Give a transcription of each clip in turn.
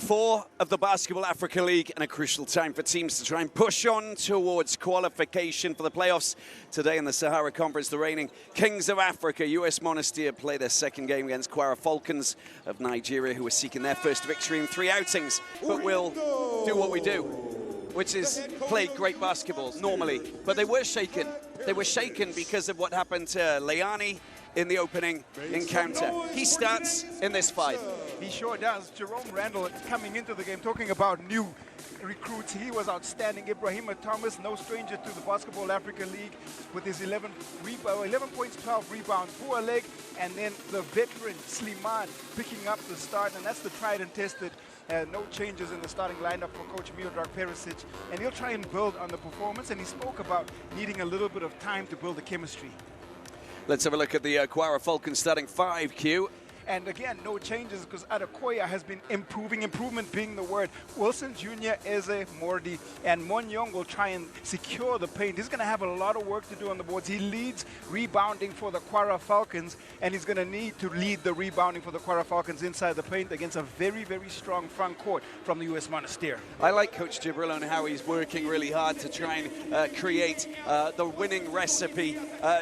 4 of the Basketball Africa League, and a crucial time for teams to try and push on towards qualification for the playoffs. Today in the Sahara Conference, the reigning Kings of Africa, US Monastir, play their second game against Kwara Falcons of Nigeria, who are seeking their first victory in 3 outings. But we'll do what we do, which is play great basketball normally. But they were shaken. They were shaken because of what happened to Leani in the opening encounter. He starts in this fight. He sure does. Jerome Randall coming into the game, talking about new recruits. He was outstanding. Ibrahima Thomas, no stranger to the Basketball Africa League, with his 11 points, 12 rebounds, poor leg, and then the veteran Sliman picking up the start, and that's the tried and tested. No changes in the starting lineup for Coach Miodrag Perisic, and he'll try and build on the performance, and he spoke about needing a little bit of time to build the chemistry. Let's have a look at the Kwara Falcons starting 5, Q. And again, no changes because Adekoya has been improving, improvement being the word. Wilson Jr., Eze, Mordi, and Monyong will try and secure the paint. He's going to have a lot of work to do on the boards. He leads rebounding for the Kwara Falcons, and he's going to need to lead the rebounding for the Kwara Falcons inside the paint against a very, very strong front court from the US Monastir. I like Coach Jibril and how he's working really hard to try and create the winning recipe,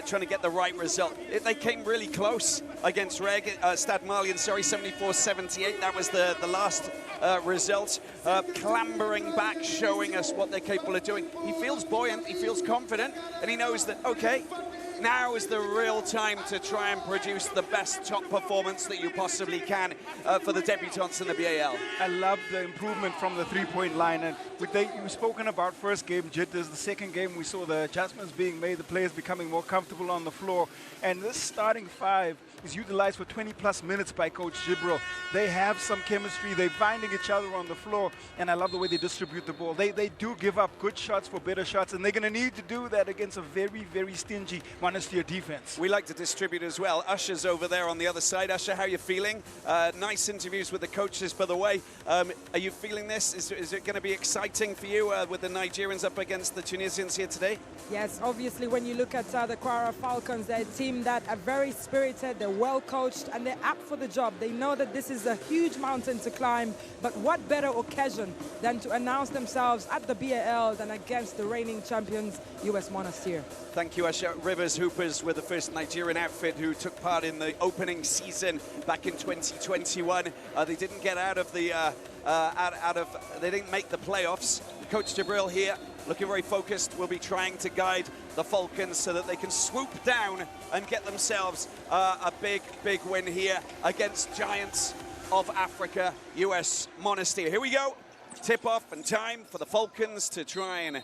trying to get the right result. They came really close against Stade Malien, 74-78. That was the last result. Clambering back, showing us what they're capable of doing. He feels buoyant, he feels confident, and he knows that, okay, now is the real time to try and produce the best top performance that you possibly can for the debutants in the BAL. I love the improvement from the three-point line. And you've spoken about first game jitters. The second game, we saw the adjustments being made, the players becoming more comfortable on the floor. And this starting 5 is utilized for 20-plus minutes by Coach Jibril. They have some chemistry. They're finding each other on the floor. And I love the way they distribute the ball. They do give up good shots for better shots. And they're going to need to do that against a very, very stingy Monastir defense. We like to distribute as well. Usher's over there on the other side. Usher, how are you feeling? Nice interviews with the coaches, by the way. Are you feeling this? Is it going to be exciting for you with the Nigerians up against the Tunisians here today? Yes, obviously when you look at the Kwara Falcons, they're a team that are very spirited, they're well coached, and they're up for the job. They know that this is a huge mountain to climb, but what better occasion than to announce themselves at the BAL than against the reigning champions, US Monastir. Thank you, Usher. Rivers Hoopers were the first Nigerian outfit who took part in the opening season back in 2021. They didn't get out of the they didn't make the playoffs. Coach Jibril here, looking very focused, will be trying to guide the Falcons so that they can swoop down and get themselves a big win here against giants of Africa, US Monastir. Here we go. Tip-off and time for the Falcons to try and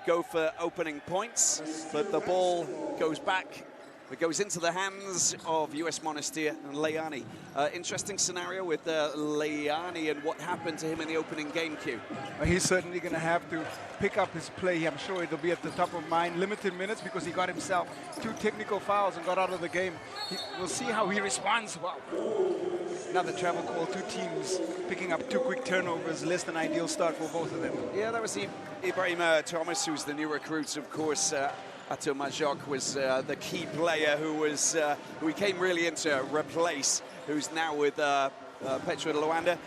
go for opening points, but the ball goes back. It goes into the hands of US Monastir and Leani. Interesting scenario with Leani and what happened to him in the opening game, Q. He's certainly going to have to pick up his play. I'm sure it'll be at the top of mind. Limited minutes because he got himself 2 technical fouls and got out of the game. We'll see how he responds. Wow. Another travel call. 2 teams picking up 2 quick turnovers. Less than ideal start for both of them. Yeah, that was Ibrahima Thomas, who's the new recruit, of course. Ato Majok was the key player who he came really in to replace, who's now with Petro de Rwanda.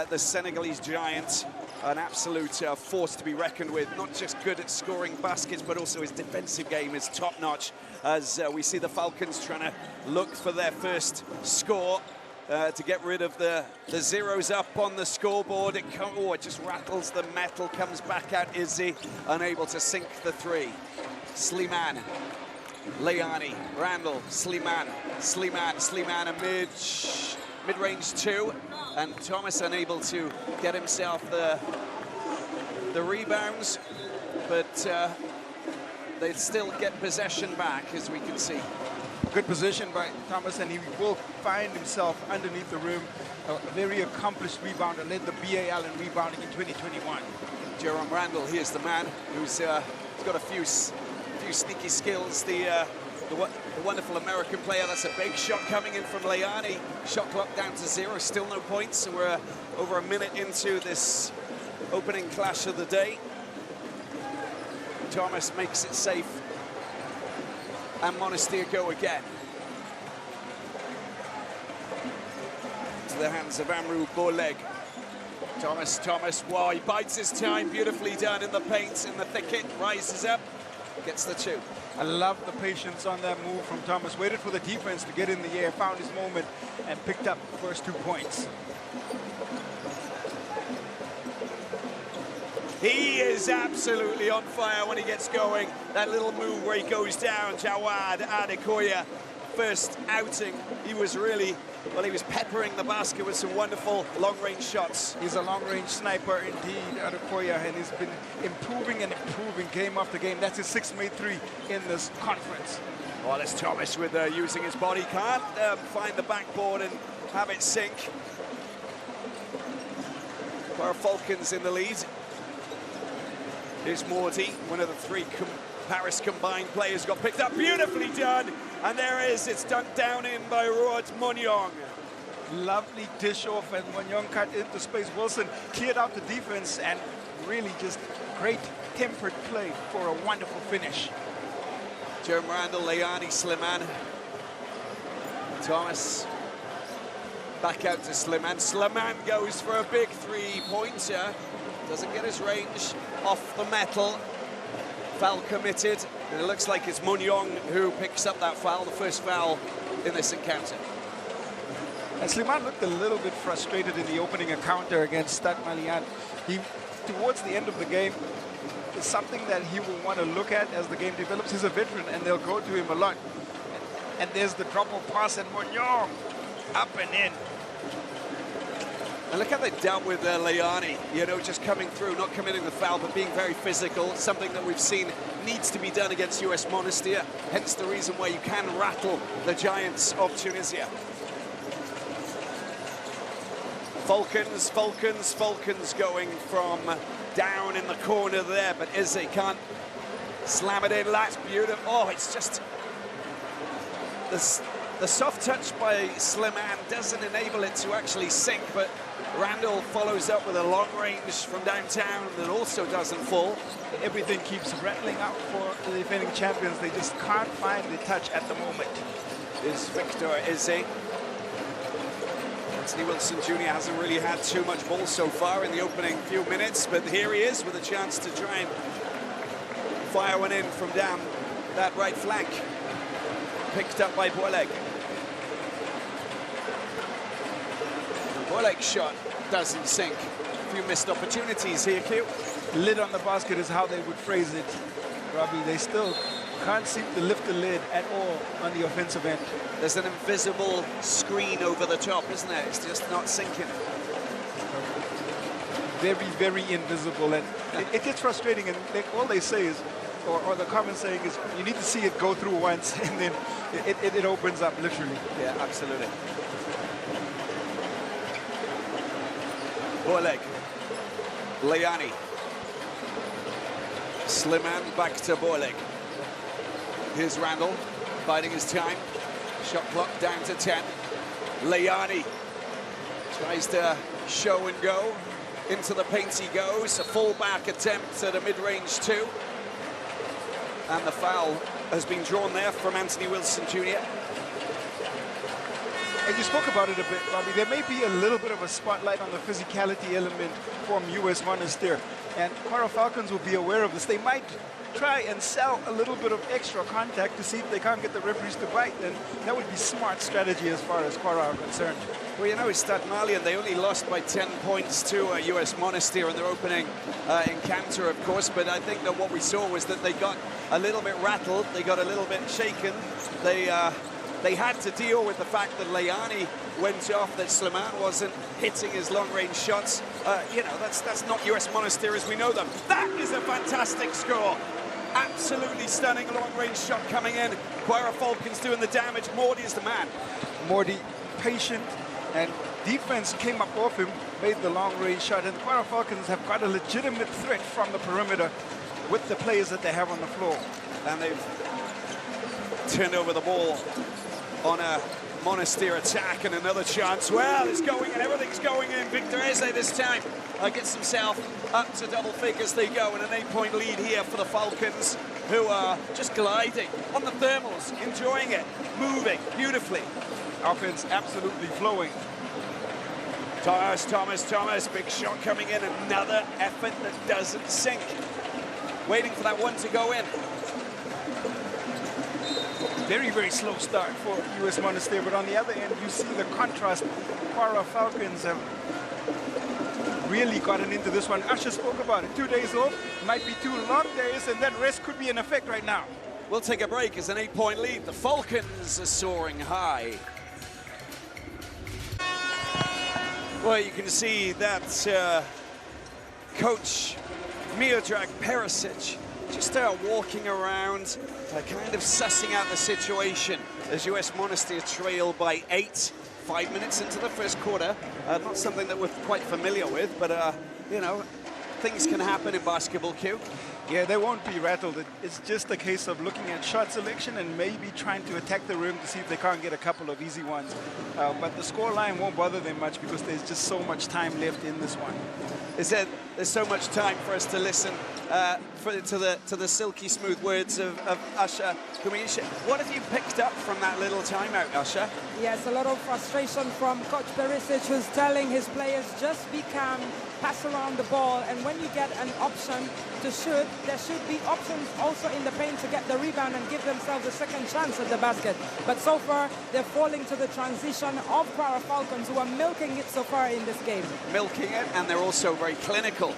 The Senegalese giant, an absolute force to be reckoned with, not just good at scoring baskets, but also his defensive game is top-notch, as we see the Falcons trying to look for their first score to get rid of the zeros up on the scoreboard. It just rattles the metal, comes back out Izzy, unable to sink the 3. Sliman, Leani, Randall, Sliman, a mid-range 2, and Thomas unable to get himself the rebounds, but they still get possession back, as we can see. Good position by Thomas, and he will find himself underneath the rim. A very accomplished rebounder, led the BAL in rebounding in 2021. Jerome Randall, here's the man who's got a few sneaky skills. The wonderful American player. That's a big shot coming in from Leani. Shot clock down to 0, still no points, and we're over a minute into this opening clash of the day. Thomas makes it safe, and Monastir go again. To the hands of Amrou Boleg. Thomas, wow, he bides his time, beautifully done in the paint, in the thicket, rises up, gets the 2. I love the patience on that move from Thomas. Waited for the defense to get in the air, found his moment, and picked up the first 2 points. He is absolutely on fire when he gets going. That little move where he goes down, Jawad Adekoya, first outing, he was really, well, he was peppering the basket with some wonderful long-range shots. He's a long-range sniper indeed, Adekoya, and he's been improving and improving game after game. That's his 6th made 3 in this conference. Well, it's Thomas with using his body. Can't find the backboard and have it sink. Kwara Falcons in the lead. Here's Morty, one of the 3 Paris combined players, got picked up, beautifully done. And there it is, it's dunked down in by Rod Monyong. Lovely dish off, and Monyong cut into space. Wilson cleared out the defense, and really just great tempered play for a wonderful finish. Jerome Randall, Leani, Slimane. Thomas back out to Slimane. Slimane goes for a big 3-pointer. Doesn't get his range off the metal. Foul committed, and it looks like it's Monyong who picks up that foul, the first foul in this encounter. And Slimane looked a little bit frustrated in the opening encounter against Stade Malien. He, towards the end of the game, is something that he will want to look at as the game develops. He's a veteran, and they'll go to him a lot. And there's the drop-off pass, and Monyong up and in. And look how they dealt with Leani, you know, just coming through, not committing the foul, but being very physical, something that we've seen needs to be done against US Monastir, hence the reason why you can rattle the Giants of Tunisia. Falcons going from down in the corner there, but Izzy can't slam it in. That's beautiful. Oh, it's just... The soft touch by Slimane doesn't enable it to actually sink, but Randall follows up with a long range from downtown that also doesn't fall. Everything keeps rattling out for the defending champions. They just can't find the touch at the moment. Is Victor Izzy. Anthony Wilson Jr. hasn't really had too much ball so far in the opening few minutes, but here he is with a chance to try and fire one in from down that right flank. Picked up by Boileg. Boileg's shot doesn't sink. A few missed opportunities here, Q. Lid on the basket is how they would phrase it, Robbie. They still can't seem to lift the lid at all on the offensive end. There's an invisible screen over the top, isn't there? It's just not sinking. Very, very invisible, and it gets frustrating, and all they say is, or the common saying is, you need to see it go through once, and then it opens up, literally. Yeah, absolutely. Boileg, Leani, Slimane back to Boileg. Here's Randall, biding his time. Shot clock down to 10. Leani tries to show and go. Into the paint he goes. A full-back attempt at a mid-range 2. And the foul has been drawn there from Anthony Wilson Jr. And you spoke about it a bit, Robbie. There may be a little bit of a spotlight on the physicality element from US Monastir, and Kwara Falcons will be aware of this. They might try and sell a little bit of extra contact to see if they can't get the referees to bite, then that would be smart strategy as far as Kwara are concerned. Well, you know, it's Stade Malien. They only lost by 10 points to US Monastir in their opening encounter, of course, but I think that what we saw was that they got a little bit rattled, they got a little bit shaken. They had to deal with the fact that Leani went off, that Slimane wasn't hitting his long-range shots. You know, that's not US Monastir as we know them. That is a fantastic score. Absolutely stunning long-range shot coming in. Kwara Falcons doing the damage. Morty is the man. Morty, patient, and defense came up off him, made the long-range shot, and the Kwara Falcons have got a legitimate threat from the perimeter with the players that they have on the floor. And they've turned over the ball on a Monastir attack, and another chance. Well, it's going and everything's going in. Victor Eze this time gets himself up to double figures. They go, and an 8-point lead here for the Falcons, who are just gliding on the thermals, enjoying it, moving beautifully. Offense absolutely flowing. Thomas, big shot coming in, another effort that doesn't sink. Waiting for that one to go in. Very, very slow start for US Monastir, but on the other end, you see the contrast. Kwara Falcons have really gotten into this one. Usher spoke about it. 2 days off, might be 2 long days, and that rest could be in effect right now. We'll take a break. It's an 8-point lead. The Falcons are soaring high. Well, you can see that coach Miodrag Perisic just walking around, kind of sussing out the situation as US Monastir trail by 8, 5 minutes into the first quarter. Not something that we're quite familiar with, but, you know, things can happen in basketball, Q. Yeah, they won't be rattled. It's just a case of looking at shot selection and maybe trying to attack the rim to see if they can't get a couple of easy ones. But the score line won't bother them much because there's just so much time left in this one. There's so much time for us to listen to the silky smooth words of Usher Kumisha. What have you picked up from that little timeout, Usher? Yes, a lot of frustration from Coach Perisic, who's telling his players just be calm, pass around the ball, and when you get an option to shoot, there should be options also in the paint to get the rebound and give themselves a second chance at the basket. But so far, they're falling to the transition of Kwara Falcons, who are milking it so far in this game. Milking it, and they're also very clinical.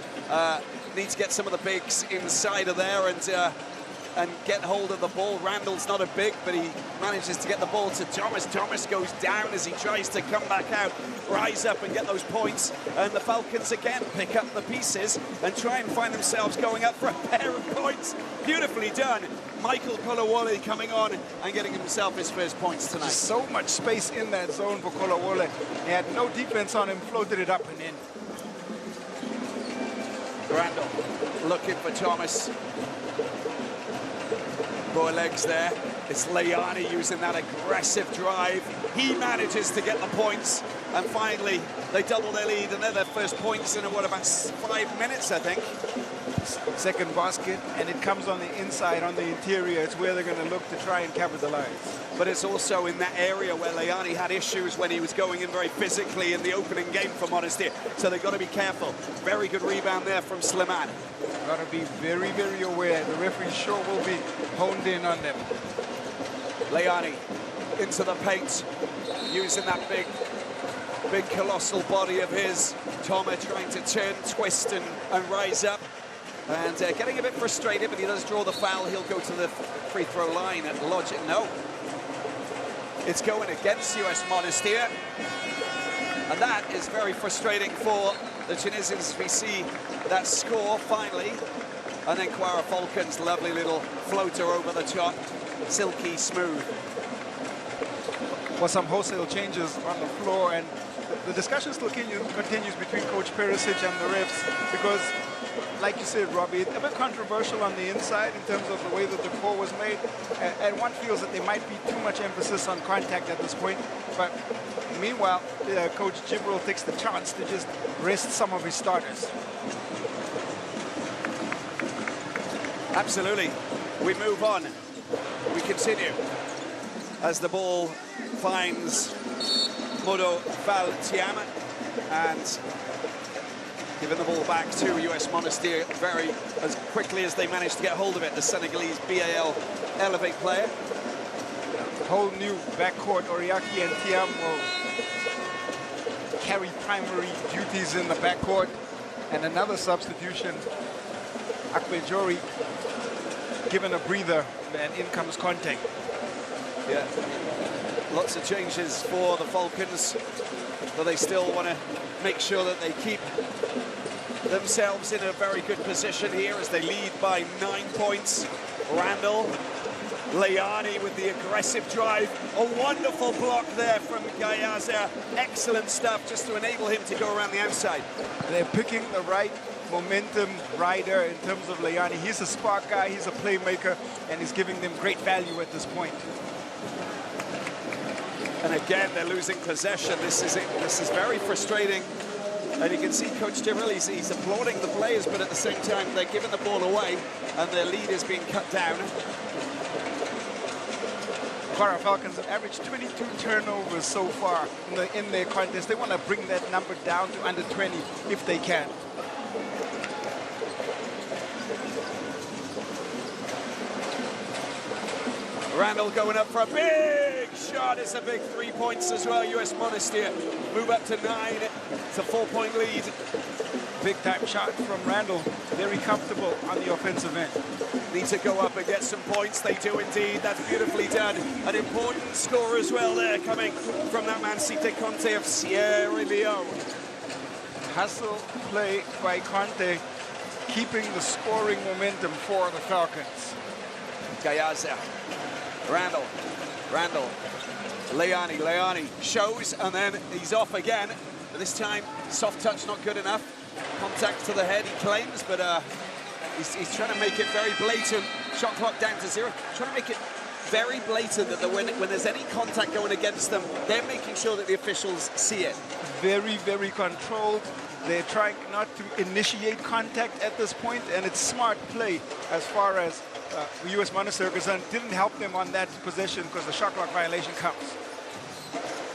Need to get some of the bigs inside of there and get hold of the ball. Randall's not a big, but he manages to get the ball to Thomas. Thomas goes down as he tries to come back out, rise up and get those points. And the Falcons again pick up the pieces and try and find themselves going up for a pair of points. Beautifully done. Michael Kolawole coming on and getting himself his first points tonight. Just so much space in that zone for Kolawole. He had no defense on him, floated it up and in. Randall looking for Thomas. Poor legs there. It's Layani using that aggressive drive. He manages to get the points, and finally they double their lead, and they're their first points in about 5 minutes, I think. Second basket, and it comes on the inside, on the interior. It's where they're going to look to try and capitalize. But it's also in that area where Layani had issues when he was going in very physically in the opening game for Monastir. So they've got to be careful. Very good rebound there from Slimane. Got to be very, very aware. The referee sure will be honed in on them. Layani into the paint, using that big colossal body of his. Thomas trying to turn, twist, and rise up. And getting a bit frustrated, but he does draw the foul. He'll go to the free throw line at Logic. No. It's going against US Monastir. And that is very frustrating for the Tunisians. We see that score finally. And then Kwara Falcons, lovely little floater over the top. Silky smooth. Well, some wholesale changes on the floor, and the discussion still continues between Coach Perisic and the refs, because, like you said, Robbie, a bit controversial on the inside in terms of the way that the call was made, and one feels that there might be too much emphasis on contact at this point. But meanwhile, Coach Jibril takes the chance to just rest some of his starters. Absolutely. We move on. We continue as the ball finds Modo Val-Tiama, and giving the ball back to US Monastir very as quickly as they managed to get hold of it, the Senegalese BAL Elevate player. Whole new backcourt. Oriaki and Tiam will carry primary duties in the backcourt, and another substitution, Akbejori, given a breather, and in comes Conte. Yeah, lots of changes for the Falcons, but they still want to make sure that they keep themselves in a very good position here as they lead by 9 points. Randall, Layani with the aggressive drive. A wonderful block there from Gayaza. Excellent stuff just to enable him to go around the outside. They're picking the right momentum rider in terms of Layani. He's a spark guy, he's a playmaker, and he's giving them great value at this point. And again, they're losing possession. This is very frustrating. And you can see Coach Jibril, he's applauding the players, but at the same time, they're giving the ball away, and their lead is being cut down. Kwara Falcons have averaged 22 turnovers so far in their contest. They want to bring that number down to under 20 if they can. Randall going up for a big shot. It's a big 3 points as well. US Monastir move up to 9. It's a 4-point lead. Big time shot from Randall. Very comfortable on the offensive end. Need to go up and get some points. They do indeed. That's beautifully done. An important score as well there coming from that man, Site Conte of Sierra Leone. Hustle play by Conte, keeping the scoring momentum for the Falcons. Gayaza. Randall. Leani shows, and then he's off again. But this time, soft touch not good enough. Contact to the head, he claims, but he's trying to make it very blatant. Shot clock down to 0. Trying to make it very blatant that when there's any contact going against them, they're making sure that the officials see it. Very, very controlled. They're trying not to initiate contact at this point, and it's smart play as far as the US Monastir concerned. Didn't help them on that possession because the shot clock violation comes.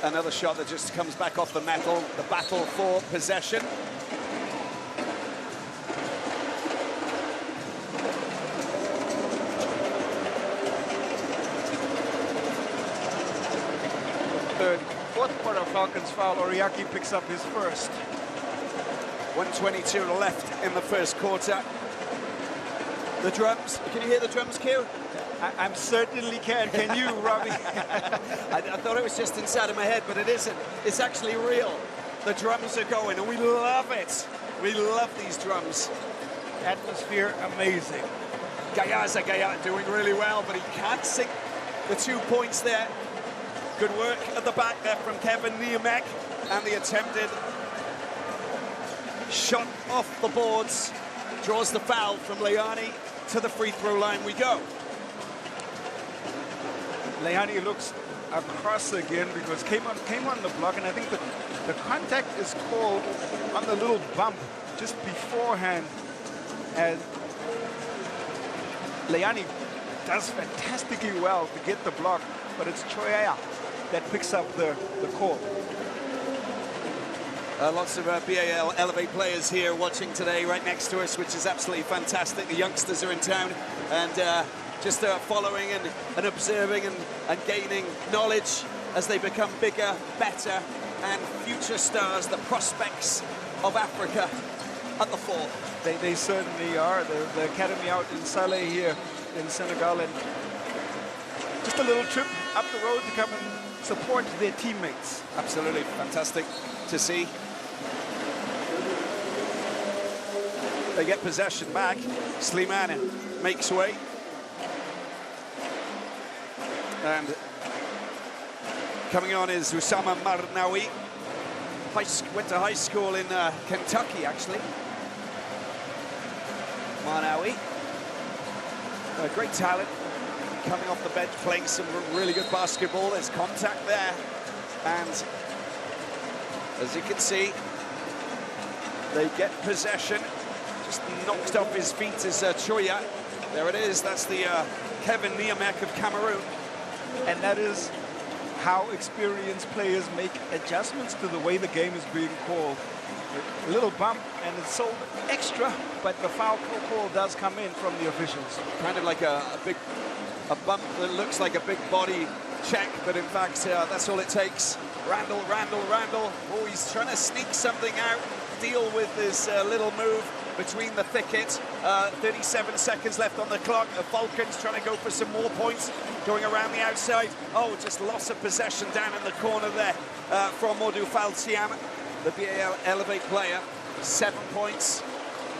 Another shot that just comes back off the metal. The battle for possession. Fourth quarter Falcons foul. Oriaki picks up his first. 1:22 left in the first quarter. The drums. Can you hear the drums, Q? I certainly can. Can you, Robbie? I thought it was just inside of my head, but it isn't. It's actually real. The drums are going, and we love it. We love these drums. Atmosphere amazing. Gayaza doing really well, but he can't sink the 2 points there. Good work at the back there from Kevin Niemek, and the attempted shot off the boards draws the foul from Leani. To the free throw line we go. Leani looks across again because came on the block, and I think the contact is called on the little bump just beforehand, and Leani does fantastically well to get the block, but it's Choya that picks up the call. Lots of BAL Elevate players here watching today right next to us, which is absolutely fantastic. The youngsters are in town and just following and observing and gaining knowledge as they become bigger, better, and future stars, the prospects of Africa at the fore. They certainly are. The academy out in Saleh here in Senegal, and just a little trip up the road to come and support their teammates. Absolutely fantastic to see. They get possession back. Slimane makes way. And coming on is Usama Marnawi. Went to high school in Kentucky, actually. Marnawi. Great talent. Coming off the bench, playing some really good basketball. There's contact there. And as you can see, they get possession. Just knocked off his feet is Choya. There it is. That's the Kevin Niemek of Cameroon. And that is how experienced players make adjustments to the way the game is being called. A little bump, and it's sold extra, but the foul call does come in from the officials. Kind of like a bump that looks like a big body check, but in fact, that's all it takes. Randall. Oh, he's trying to sneak something out, deal with this little move between the thicket. 37 seconds left on the clock. The Falcons trying to go for some more points, going around the outside. Oh, just loss of possession down in the corner there from Modou Faltiam, the BAL Elevate player. 7 points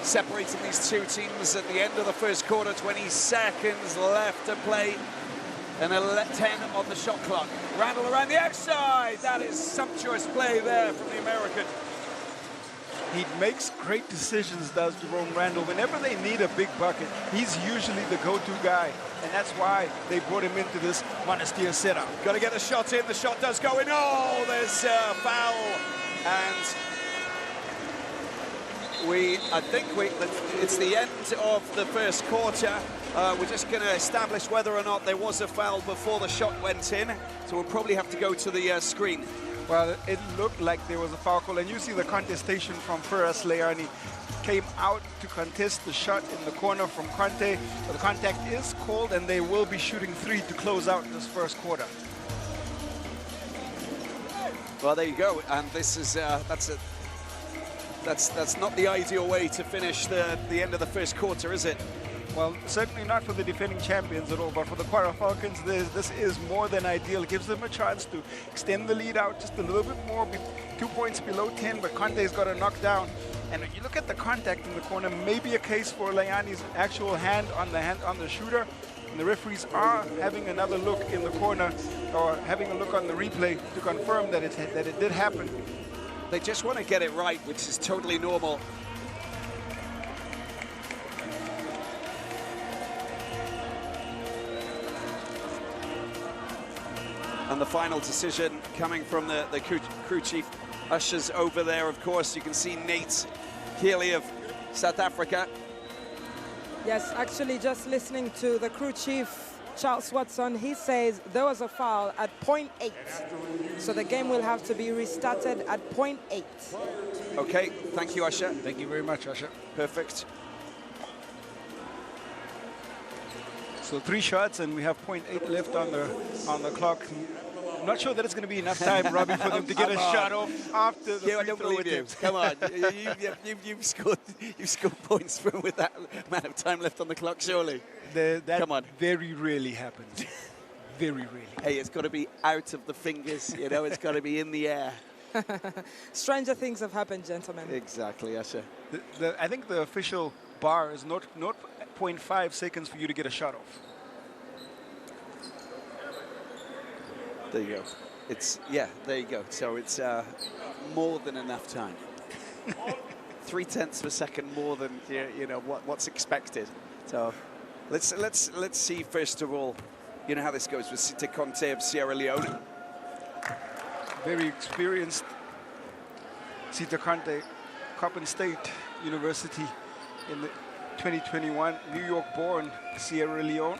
separating these two teams at the end of the first quarter. 20 seconds left to play, and 10 on the shot clock. Randall around the outside. That is sumptuous play there from the American. He makes great decisions, does Jerome Randall. Whenever they need a big bucket, he's usually the go-to guy, and that's why they brought him into this Monastir setup. Got to get the shot in. The shot does go in. Oh, there's a foul, and I think it's the end of the first quarter. We're just going to establish whether or not there was a foul before the shot went in. So we'll probably have to go to the screen. Well, it looked like there was a foul call, and you see the contestation from Firas Leani. Came out to contest the shot in the corner from Conte. So the contact is called, and they will be shooting 3 to close out this first quarter. Well, there you go, and this is that's not the ideal way to finish the end of the first quarter, is it? Well, certainly not for the defending champions at all, but for the Kwara Falcons, this is more than ideal. It gives them a chance to extend the lead out just a little bit more, 2 points below 10, but Conte's got a knockdown. And when you look at the contact in the corner, maybe a case for Leani's actual hand on the shooter. And the referees are having another look in the corner, or having a look on the replay to confirm that it did happen. They just want to get it right, which is totally normal. And the final decision coming from the crew chief. Ushers over there, of course. You can see Nate Keeley of South Africa. Yes, actually, just listening to the crew chief, Charles Watson, he says there was a foul at .8. So the game will have to be restarted at .8. Okay, thank you, Usher. Thank you very much, Usher. Perfect. So 3 shots, and we have .8 left on the clock. I'm not sure that it's going to be enough time, Robbie, for them to get a shot off after the I don't believe you. Come on, you've scored points with that amount of time left on the clock, surely. That Come on. very rarely happens. Very rarely. Hey, it's got to be out of the fingers, you know, it's got to be in the air. Stranger things have happened, gentlemen. Exactly, Usher. I think the official bar is not 0.5 seconds for you to get a shot off. There you go. There you go. So it's more than enough time. 0.3 of a second more than you know what's expected. So let's see first of all, you know how this goes with Sita Conte of Sierra Leone. Very experienced Sita Conte, Coppin State University in the 2021, New York-born Sierra Leone.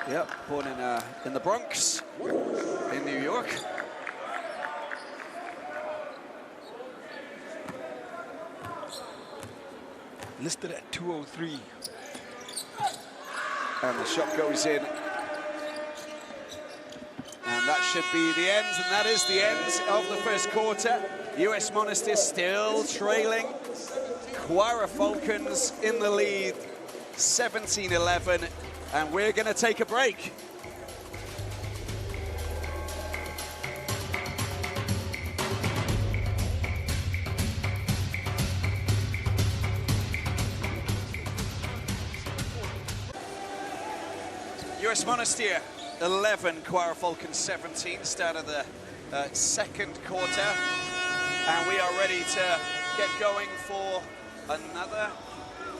Yep, born in the Bronx, in New York. Listed at 203. And the shot goes in. And that should be the end, and that is the end of the first quarter. US Monastir still trailing. Kwara Falcons in the lead, 17-11. And we're going to take a break. US Monastir 11, Kwara Falcons 17, start of the second quarter. And we are ready to get going for another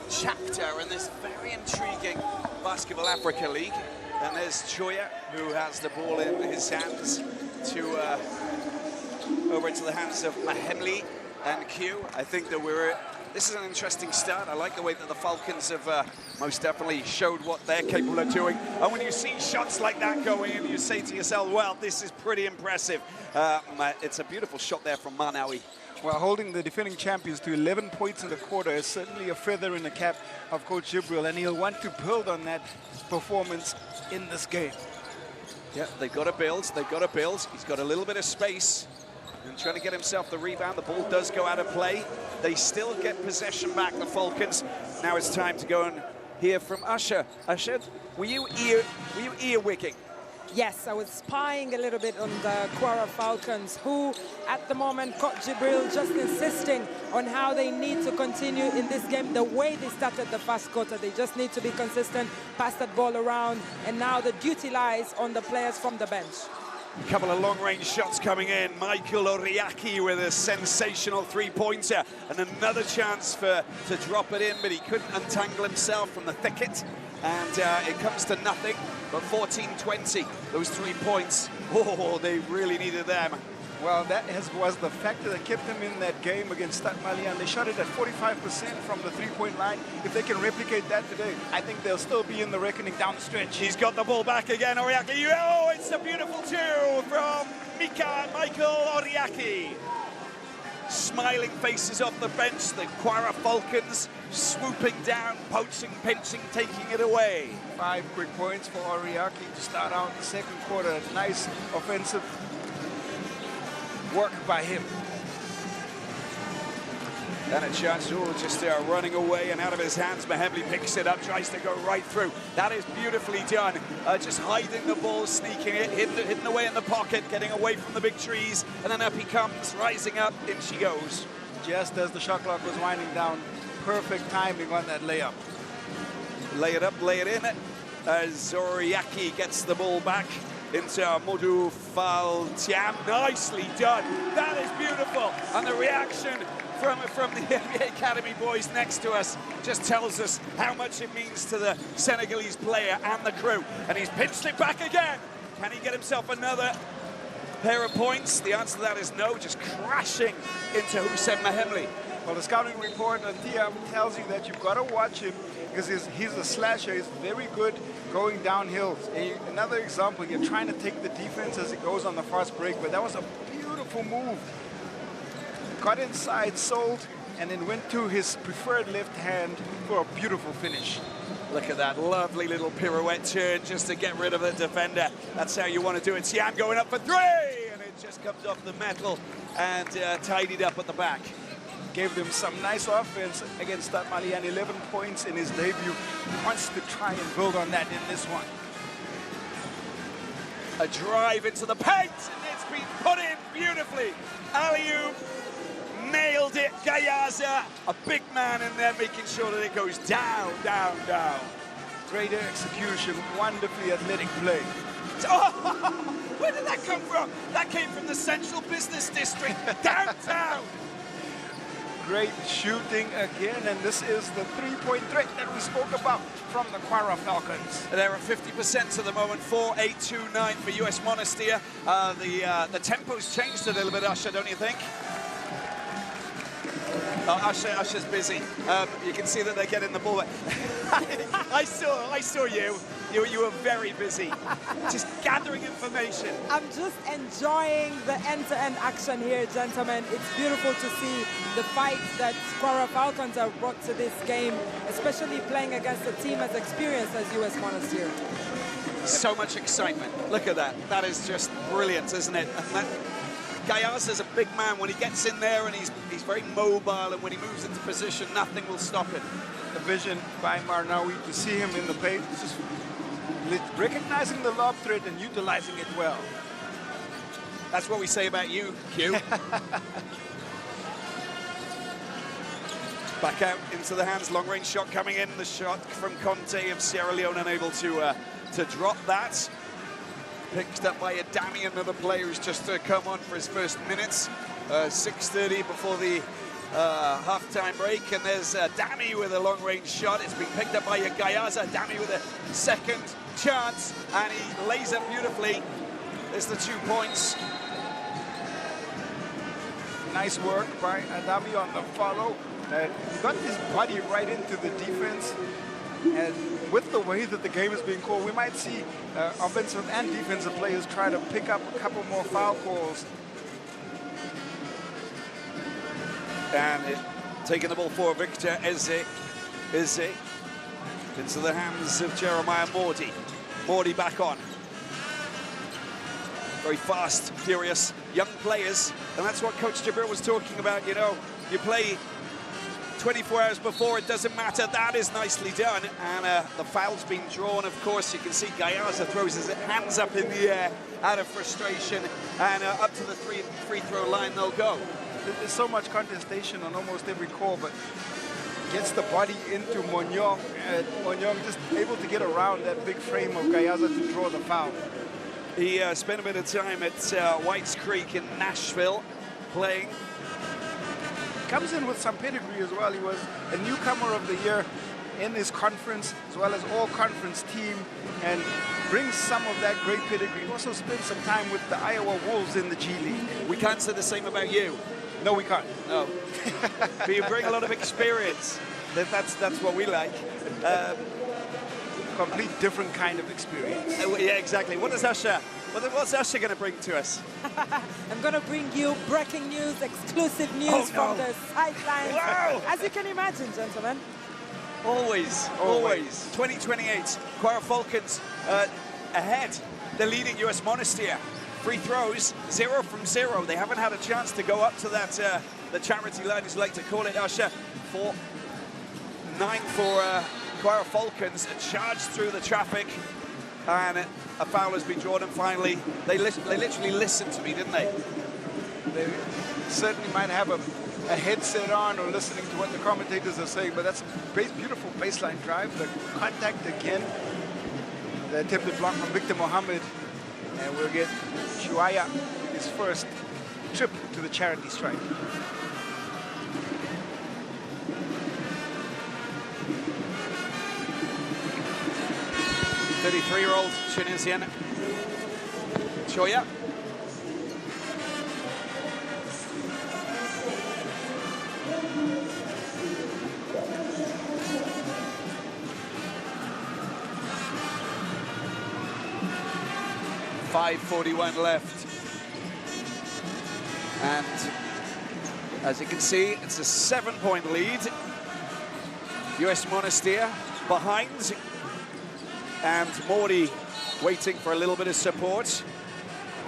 chapter in this very intriguing Basketball Africa League. And there's Choya, who has the ball in his hands to over into the hands of Mahemli and Q. I think that this is an interesting start. I like the way that the Falcons have most definitely showed what they're capable of doing. And when you see shots like that going in, you say to yourself, well, this is pretty impressive. It's a beautiful shot there from Manawi. Well, holding the defending champions to 11 points in the quarter is certainly a feather in the cap of Coach Jibril, and he'll want to build on that performance in this game. Yeah, they've got to build. They've got to build. He's got a little bit of space and trying to get himself the rebound. The ball does go out of play. They still get possession back, the Falcons. Now it's time to go and hear from Usher. Usher, were you earwigging? Yes, I was spying a little bit on the Kwara Falcons, who at the moment, Coach Jibril just insisting on how they need to continue in this game the way they started the first quarter. They just need to be consistent, pass that ball around, and now the duty lies on the players from the bench. A couple of long-range shots coming in. Michael Oriaki with a sensational three-pointer, and another chance to drop it in, but he couldn't untangle himself from the thicket, and it comes to nothing. But 14-20, those 3 points, oh, they really needed them. Well, that was the factor that kept them in that game against Stade Malien. They shot it at 45% from the three-point line. If they can replicate that today, I think they'll still be in the reckoning down the stretch. He's got the ball back again, Oriaki. Oh, it's a beautiful two from Michael Oriaki. Smiling faces off the bench, the Kwara Falcons swooping down, poaching, pinching, taking it away. 5 quick points for Oriaki to start out the second quarter. Nice offensive work by him. And a chance, just running away and out of his hands. Mahemli picks it up, tries to go right through. That is beautifully done. Just hiding the ball, sneaking it, hidden away in the pocket, getting away from the big trees. And then up he comes, rising up, in she goes. Just as the shot clock was winding down, perfect timing on that layup. Lay it up, lay it in. Zoriaki gets the ball back into Modu Faltiam. Nicely done. That is beautiful. And the reaction from the NBA Academy boys next to us just tells us how much it means to the Senegalese player and the crew. And he's pinched it back again. Can he get himself another pair of points? The answer to that is no, just crashing into Hussein Mahemli. Well, the scouting report on TUN tells you that you've got to watch him because he's a slasher. He's very good going downhill. Another example, you're trying to take the defense as it goes on the fast break, but that was a beautiful move. Got inside, sold, and then went to his preferred left hand for a beautiful finish. Look at that lovely little pirouette turn just to get rid of the defender. That's how you want to do it. Siam going up for 3, and it just comes off the metal and tidied up at the back. Gave them some nice offense against Stade Malien, 11 points in his debut. He wants to try and build on that in this one. A drive into the paint, and it's been put in beautifully. Alley-oop, nailed it. Gayaza, a big man in there, making sure that it goes down, down, down. Great execution, wonderfully athletic play. Oh, where did that come from? That came from the Central Business District, downtown. Great shooting again, and this is the three-point threat that we spoke about from the Kwara Falcons. They're at 50% at the moment, 4-8-2-9 for US Monastir. The tempo's changed a little bit, Usher, don't you think? Usher's busy. You can see that they're getting the ball. I saw you. You were very busy, just gathering information. I'm just enjoying the end-to-end action here, gentlemen. It's beautiful to see the fight that Kwara Falcons have brought to this game, especially playing against a team as experienced as US Monastir. So much excitement. Look at that. That is just brilliant, isn't it? And that, Gayaza's a big man. When he gets in there and he's very mobile, and when he moves into position, nothing will stop him. The vision by Marnawi to see him in the paint, just recognizing the lob threat and utilizing it well. That's what we say about you, Q. Back out into the hands, long-range shot coming in. The shot from Conte of Sierra Leone, unable to drop that. Picked up by Adami, another player who's just come on for his first minutes. 6:30 before the half-time break, and there's Dami with a long-range shot. It's been picked up by Gayaza. Dami with a second chance, and he lays up beautifully. There's the 2 points. Nice work by Adami on the follow. He got his body right into the defense, and with the way that the game is being called, we might see offensive and defensive players try to pick up a couple more foul calls. And taking the ball for Victor Eze into the hands of Jeremiah Mordi. Mordi back on. Very fast, furious, young players, and that's what Coach Jabril was talking about. You know, you play 24 hours before, it doesn't matter. That is nicely done, and the foul's been drawn, of course. You can see Gayaza throws his hands up in the air out of frustration, and up to the free throw line they'll go. There's so much contestation on almost every call, but gets the body into Monyong, and Monyong just able to get around that big frame of Gayaza to draw the foul. He spent a bit of time at Whites Creek in Nashville playing. Comes in with some pedigree as well. He was a newcomer of the year in his conference as well as all conference team and brings some of that great pedigree. He also spent some time with the Iowa Wolves in the G League. We can't say the same about you. No, we can't. No. But you bring a lot of experience. That's what we like. Complete different kind of experience. Yeah, exactly. What's Usher going to bring to us? I'm going to bring you breaking news, exclusive news from the sidelines. Wow. As you can imagine, gentlemen. Always. 2028, Kwara Falcons ahead. They're leading US Monastir. Free throws, 0 from 0. They haven't had a chance to go up to that, the charity line, as you like to call it, Usher. 4-9 for Kwara Falcons. A charge through the traffic, and a foul has been drawn, and finally, they literally listened to me, didn't they? They certainly might have a headset on or listening to what the commentators are saying, but that's a beautiful baseline drive. The contact again, the attempted block from Victor Mohammed, and we'll get Shuaya his first trip to the charity stripe. The 33-year-old Tunisian Choya. .541 left, and as you can see, it's a 7-point lead. US Monastir behind, and Morty waiting for a little bit of support.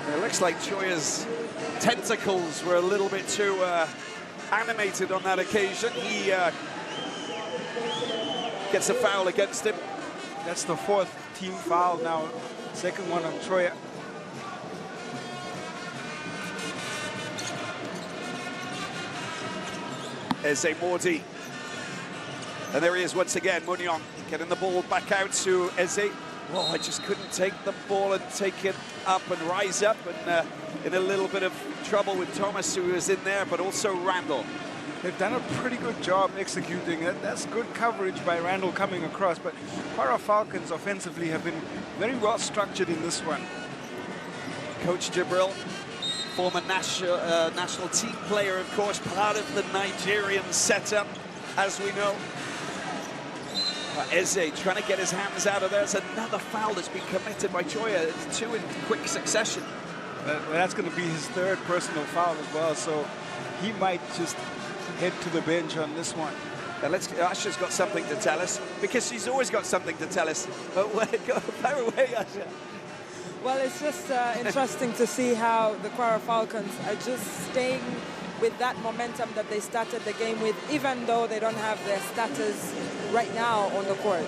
And it looks like Choya's tentacles were a little bit too animated on that occasion. He gets a foul against him. That's the 4th team foul now, second one on Choya. Eze Morty. And there he is once again, Munyon, getting the ball back out to Eze. Oh, I just couldn't take the ball and take it up and rise up, and in a little bit of trouble with Thomas, who was in there, but also Randall. They've done a pretty good job executing it. That's good coverage by Randall coming across, but Kwara Falcons offensively have been very well structured in this one. Coach Jibril, former national team player, of course, part of the Nigerian setup, as we know. Eze trying to get his hands out of there. There's another foul that's been committed by Choya. It's 2 in quick succession. Well, that's going to be his 3rd personal foul as well, so he might just head to the bench on this one. Usher's got something to tell us, because she's always got something to tell us. But fire away, Usher. Well, it's just interesting to see how the Kwara Falcons are just staying with that momentum that they started the game with, even though they don't have their starters right now on the court.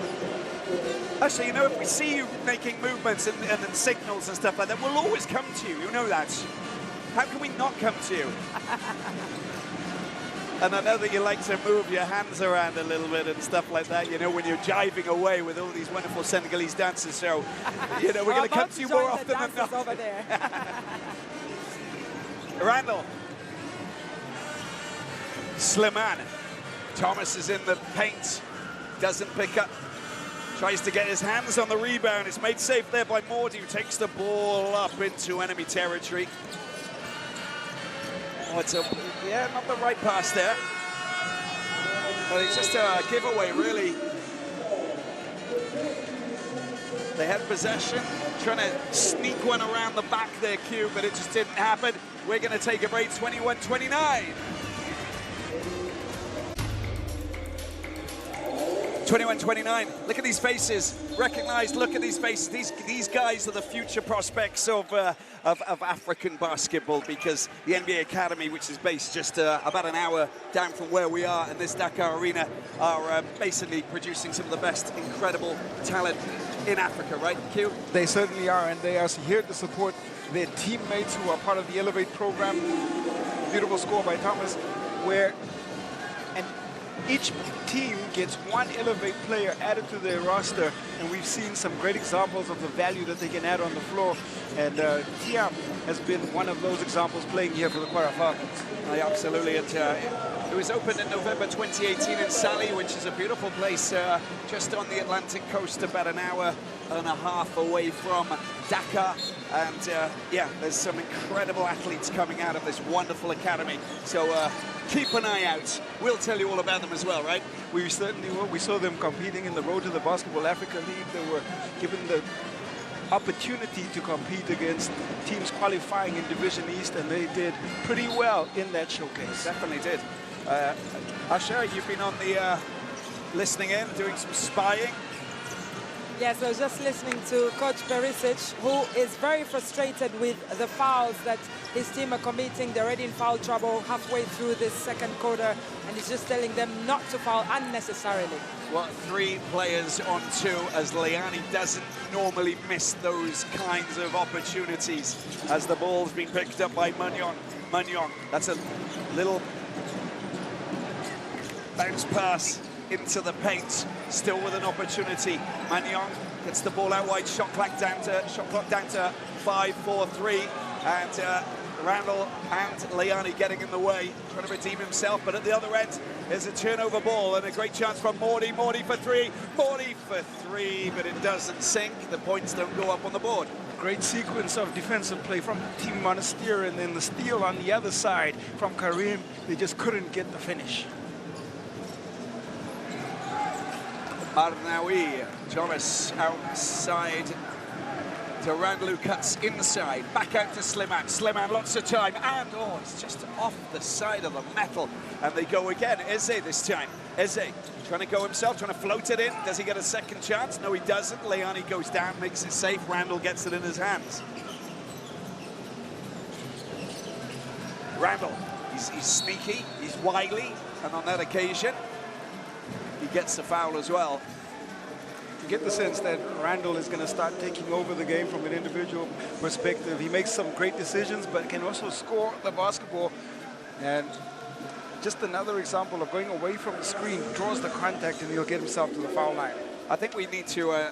Actually, you know, if we see you making movements and signals and stuff like that, we'll always come to you. You know that. How can we not come to you? And I know that you like to move your hands around a little bit and stuff like that, you know, when you're jiving away with all these wonderful Senegalese dancers. So, you know, we're going to come to you more often than not. Over there. Randall. Slimane. Thomas is in the paint. Doesn't pick up. Tries to get his hands on the rebound. It's made safe there by Morty, who takes the ball up into enemy territory. Oh, it's not the right pass there. But it's just a giveaway, really. They had possession, trying to sneak one around the back there, Q, but it just didn't happen. We're going to take a break, 21-29. 21-29. Look at these faces. Recognized. Look at these faces. These guys are the future prospects of African basketball, because the NBA Academy, which is based just about an hour down from where we are in this Dakar arena, are basically producing some of the best incredible talent in Africa, right, Q? They certainly are, and they are here to support their teammates who are part of the Elevate program. Beautiful score by Thomas, where each team gets one Elevate player added to their roster, and we've seen some great examples of the value that they can add on the floor. And Tia has been one of those examples playing here for the Kwara Falcons. Absolutely. It was opened in November 2018 in Sali, which is a beautiful place just on the Atlantic coast, about an hour and a half away from Dakar. And yeah, there's some incredible athletes coming out of this wonderful academy. So keep an eye out. We'll tell you all about them as well, right? We certainly will. We saw them competing in the Road to the BAL-Africa League. They were given the opportunity to compete against teams qualifying in Division East, and they did pretty well in that showcase. Definitely did. Asha, you've been on the listening in, doing some spying. Yes, I was just listening to Coach Perisic, who is very frustrated with the fouls that his team are committing. They're already in foul trouble halfway through this second quarter, and he's just telling them not to foul unnecessarily. Well, 3 players on 2, as Leani doesn't normally miss those kinds of opportunities, as the ball's been picked up by Magnon. That's a little bounce pass into the paint, still with an opportunity. Magnon gets the ball out wide, shot clock down to 5-4-3, and Randall and Leani getting in the way, trying to redeem himself, but at the other end there's a turnover ball and a great chance from Morty for three, but it doesn't sink. The points don't go up on the board. Great sequence of defensive play from Team Monastir, and then the steal on the other side from Karim. They just couldn't get the finish. Arnaoui, Thomas outside to Randall, who cuts inside, back out to Slimane. Slimane, lots of time, and oh, it's just off the side of the metal. And they go again. Eze this time. Eze trying to go himself, trying to float it in. Does he get a second chance? No, he doesn't. Leani goes down, makes it safe. Randall gets it in his hands. Randall, he's sneaky, he's wily, and on that occasion, he gets the foul as well. You get the sense that Randall is going to start taking over the game from an individual perspective. He makes some great decisions, but can also score the basketball. And just another example of going away from the screen, draws the contact, and he'll get himself to the foul line. I think we need to,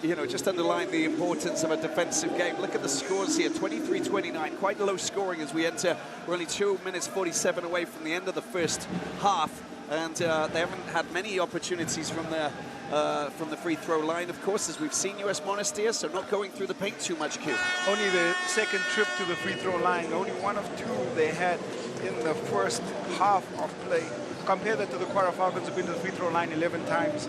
just underline the importance of a defensive game. Look at the scores here, 23-29, quite low scoring as we enter. We're only 2 minutes 47 away from the end of the first half. And they haven't had many opportunities from the free throw line, of course, as we've seen US Monastir, so not going through the paint too much, Q. Only the second trip to the free throw line, only 1 of 2 they had in the first half of play. Compare that to the Kwara Falcons, who've been to the free throw line 11 times.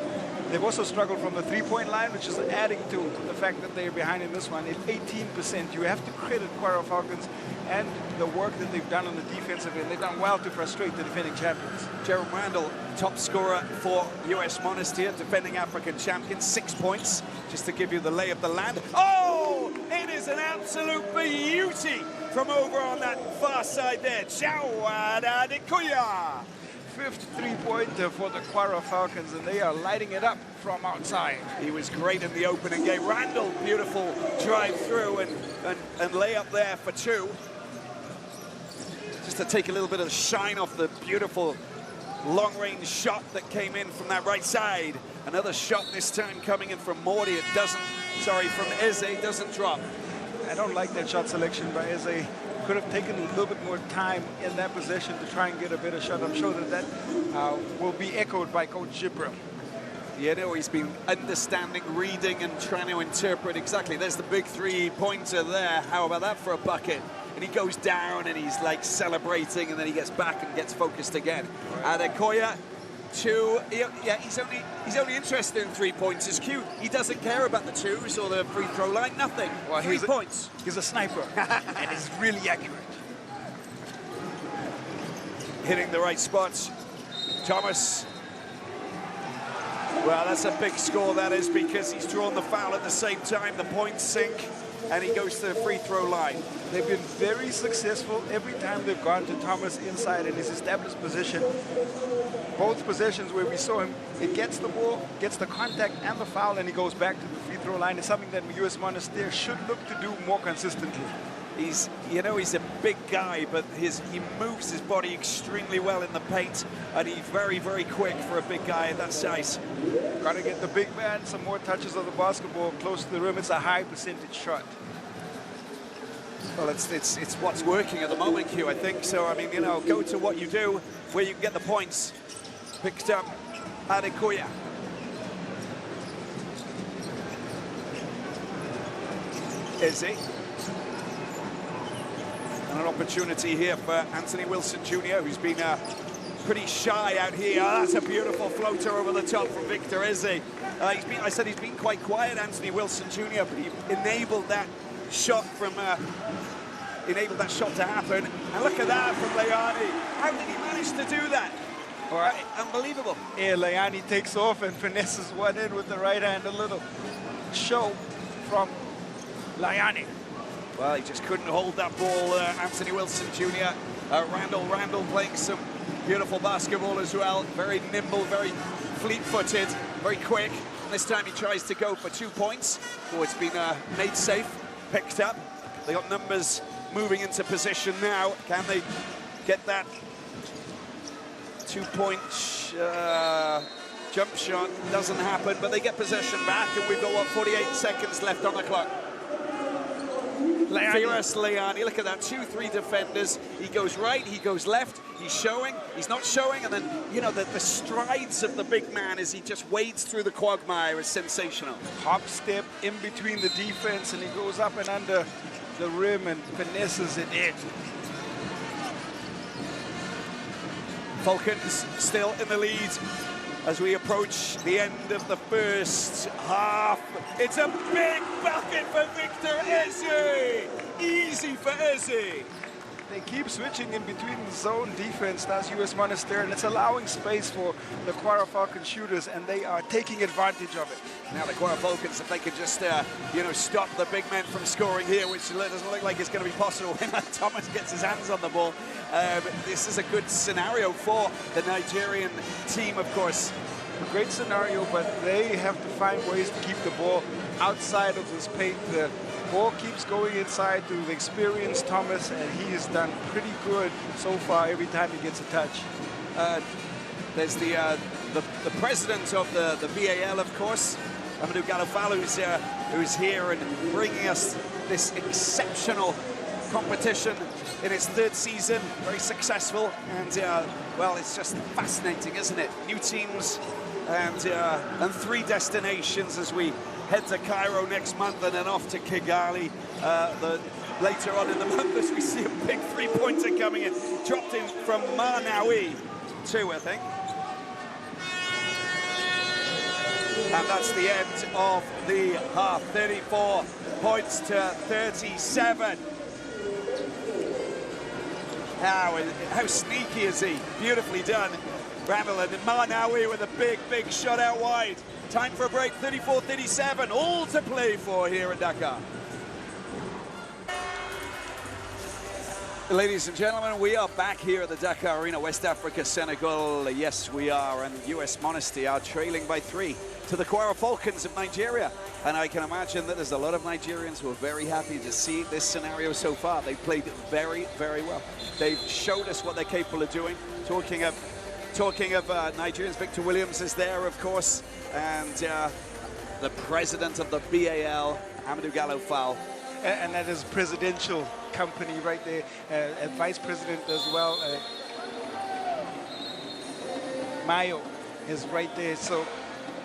They've also struggled from the three-point line, which is adding to the fact that they're behind in this one. At 18%, you have to credit Kwara Falcons and the work that they've done on the defensive end. They've done well to frustrate the defending champions. Jerome Randall, top scorer for US Monastir, defending African champions, 6 points, just to give you the lay of the land. Oh, it is an absolute beauty from over on that far side there. Chawada Dekuya. 5th three-pointer for the Kwara Falcons, and they are lighting it up from outside. He was great in the opening game. Randall, beautiful drive through and lay up there for 2. Just to take a little bit of shine off the beautiful long-range shot that came in from that right side. Another shot this time coming in from Morty. It doesn't, from Eze, doesn't drop. I don't like that shot selection by Eze. Could have taken a little bit more time in that possession to try and get a better shot. I'm sure that will be echoed by Coach Jibril. He's been understanding, reading, and trying to interpret exactly. There's the big 3-pointer there. How about that for a bucket? And he goes down and he's like celebrating, and then he gets back and gets focused again. Adekoya, 2. He's only interested in 3-pointers. Q. He doesn't care about the 2s or the free throw line. Nothing. Well, 3 points. He's a sniper, and he's really accurate. Hitting the right spots. Thomas. Well, that's a big score, that is, because he's drawn the foul at the same time. The points sink, and he goes to the free throw line. They've been very successful every time they've gone to Thomas inside in his established position. Both possessions where we saw him, it gets the ball, gets the contact and the foul, and he goes back to the free throw line. It's something that US Monastir should look to do more consistently. He's a big guy, but he moves his body extremely well in the paint, and he's very, very quick for a big guy at that size. Got to get the big man some more touches of the basketball close to the rim. It's a high percentage shot. Well, it's what's working at the moment, Q, I think. So, I mean, you know, go to what you do, where you can get the points. Picked up Adekoya. Izzy. And an opportunity here for Anthony Wilson Jr., who's been pretty shy out here. Oh, that's a beautiful floater over the top from Victor Izzy. I said he's been quite quiet, Anthony Wilson Jr., but he enabled that shot from enabled that shot to happen. And look at that from Leani. How did he manage to do that? All right, unbelievable. Yeah, Leani takes off and finesses one in with the right hand. A little show from Leani. Well, he just couldn't hold that ball, Anthony Wilson Jr. Randall playing some beautiful basketball as well. Very nimble, very fleet-footed, very quick. And this time he tries to go for 2 points. Oh, it's been made safe, picked up. They got numbers moving into position now. Can they get that 2-point jump shot? Doesn't happen, but they get possession back, and we've got, what, 48 seconds left on the clock. Fierce Leani, look at that, 2-3 defenders. He goes right, he goes left, he's showing, he's not showing, and then, you know, the strides of the big man as he just wades through the quagmire is sensational. Hop step in between the defense, and he goes up and under the rim and finesses it in. Falcons still in the lead as we approach the end of the first half. It's a big bucket for Victor Izzy. Easy for Izzy. They keep switching in between the zone defense, that's US Monastir, and it's allowing space for the Kwara Falcons shooters, and they are taking advantage of it. Now the Kwara Falcons, if they could just, you know, stop the big men from scoring here, which doesn't look like it's going to be possible when Thomas gets his hands on the ball. This is a good scenario for the Nigerian team, of course. A great scenario, but they have to find ways to keep the ball outside of this paint. The ball keeps going inside to the experienced Thomas, and he has done pretty good so far every time he gets a touch. There's the president of the BAL, of course, Amadou Galofalo, who's here and bringing us this exceptional competition in its 3rd season, very successful, and well, it's just fascinating, isn't it? New teams and 3 destinations as we head to Cairo next month and then off to Kigali later on in the month as we see a big 3-pointer coming in. Dropped in from Marnawi too, I think. And that's the end of the half. 34 points to 37. How sneaky is he? Beautifully done. Randall and Marnawi with a big shot out wide. Time for a break, 34-37, all to play for here at Dakar. Ladies and gentlemen, we are back here at the Dakar Arena, West Africa, Senegal. Yes, we are, and US Monastir are trailing by 3 to the Kwara Falcons of Nigeria. And I can imagine that there's a lot of Nigerians who are very happy to see this scenario so far. They've played very well. They've showed us what they're capable of doing. Talking of Nigerians, Victor Williams is there, of course, and the president of the BAL, Amadou Galofalo. And that is presidential company right there, and vice president as well. Mayo is right there. So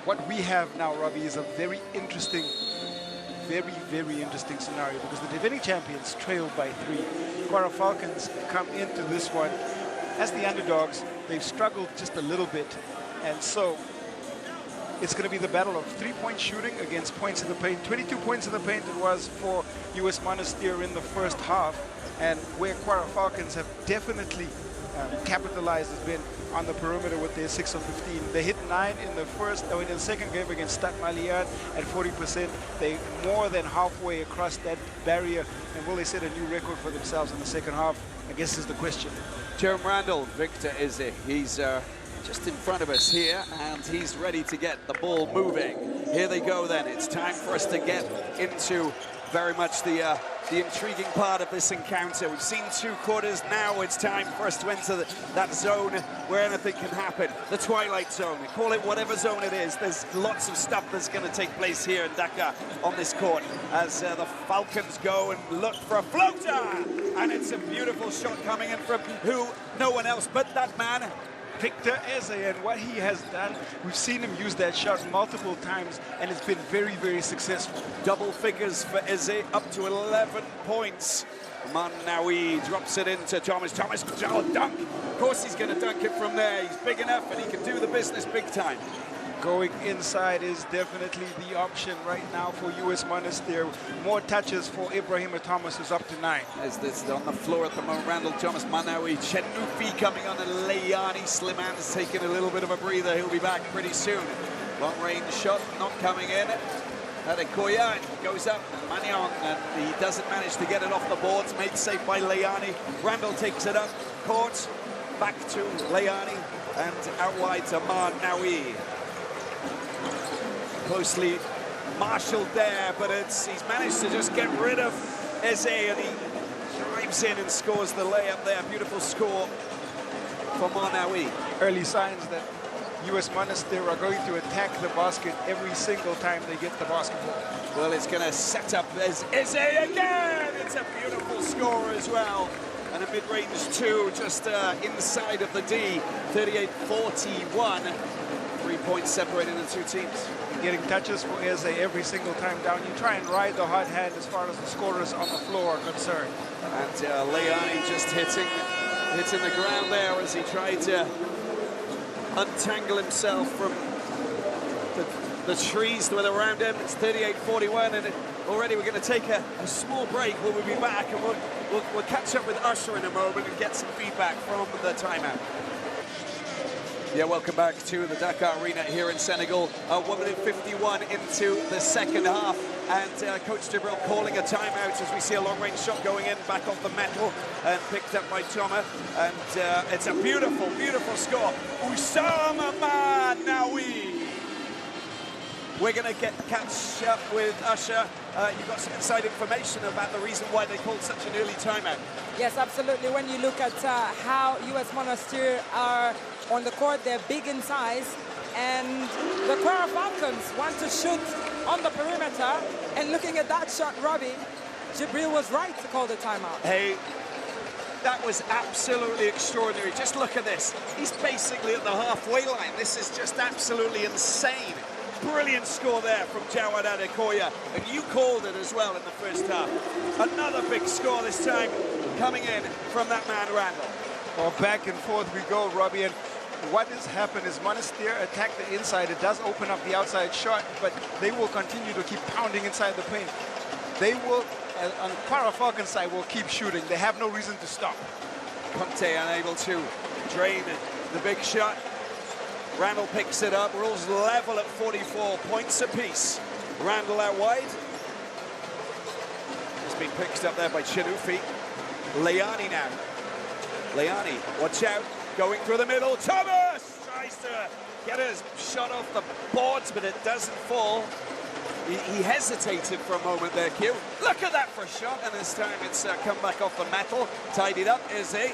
what we have now, Robbie, is a very interesting scenario, because the defending champions trailed by 3. Kwara Falcons come into this one as the underdogs. They've struggled just a little bit, and so it's going to be the battle of 3-point shooting against points in the paint. 22 points in the paint it was for US Monastir in the first half, and where Kwara Falcons have definitely capitalized has been on the perimeter with their 6 of 15. They hit 9 in the second game against Stade Malien at 40%. They more than halfway across that barrier, and will they set a new record for themselves in the second half? I guess is the question. Jerome Randall, Victor Izzy, he's just in front of us here, and he's ready to get the ball moving. Here they go then. It's time for us to get into very much the intriguing part of this encounter. We've seen 2 quarters. Now it's time for us to enter that zone where anything can happen. The twilight zone. Call it whatever zone it is. There's lots of stuff that's going to take place here in Dakar on this court as the Falcons go and look for a floater. And it's a beautiful shot coming in from no one else but that man, Victor Eze, and what he has done, we've seen him use that shot multiple times, and it's been very, very successful. Double figures for Eze, up to 11 points. Manawi drops it into Thomas. Thomas, oh, dunk. Of course he's going to dunk it from there. He's big enough, and he can do the business big time. Going inside is definitely the option right now for US Monastir. More touches for Ibrahim Thomas, who's up to 9. As this on the floor at the moment, Randall Thomas, Manawi, Chenufi coming on, and Layani. Sliman's taking a little bit of a breather. He'll be back pretty soon. Long range shot not coming in. Adekoya goes up, and Magnon, and he doesn't manage to get it off the boards. Made safe by Layani. Randall takes it up court, back to Layani, and out wide to Manawi. Closely marshaled there, but he's managed to just get rid of Eze, and he drives in and scores the layup there. Beautiful score for Manawi. Early signs that US Monastir are going to attack the basket every single time they get the basketball. Well, it's going to set up as Eze again. It's a beautiful score as well. And a mid-range 2 just inside of the D, 38-41. 3 points separating the 2 teams. Getting touches for Eze every single time down. You try and ride the hot hand as far as the scorers on the floor are concerned. And Layani just hitting the ground there as he tried to untangle himself from the trees that were around him. It's 38-41, and already we're going to take a small break. We'll be back, and we'll catch up with Usher in a moment and get some feedback from the timeout. Yeah, welcome back to the Dakar Arena here in Senegal. 1 minute 51 into the second half, and Coach Jibril calling a timeout as we see a long-range shot going in, back off the metal, and picked up by Thomas. And it's a beautiful, beautiful score. Oussama Manawi. We're going to catch up with Usher. You've got some inside information about the reason why they called such an early timeout. Yes, absolutely. When you look at how US Monastir are on the court, they're big in size, and the Kwara Falcons want to shoot on the perimeter, and looking at that shot, Robbie, Jibril was right to call the timeout. Hey, that was absolutely extraordinary. Just look at this. He's basically at the halfway line. This is just absolutely insane. Brilliant score there from Jawad Adekoya, and you called it as well in the first half. Another big score this time coming in from that man Randall. Well, back and forth we go, Robbie, and what has happened is Monastir attack the inside. It does open up the outside shot, but they will continue to keep pounding inside the paint. They will, on Kwara Falcons side, will keep shooting. They have no reason to stop. Conte unable to drain the big shot. Randall picks it up. We're all level at 44 points apiece. Randall out wide. Just been picked up there by Chenufi. Layani now. Layani, watch out. Going through the middle. Thomas tries to get his shot off the boards, but it doesn't fall. He hesitated for a moment there, Q. Look at that for a shot, and this time it's come back off the metal. Tidied up. Eze.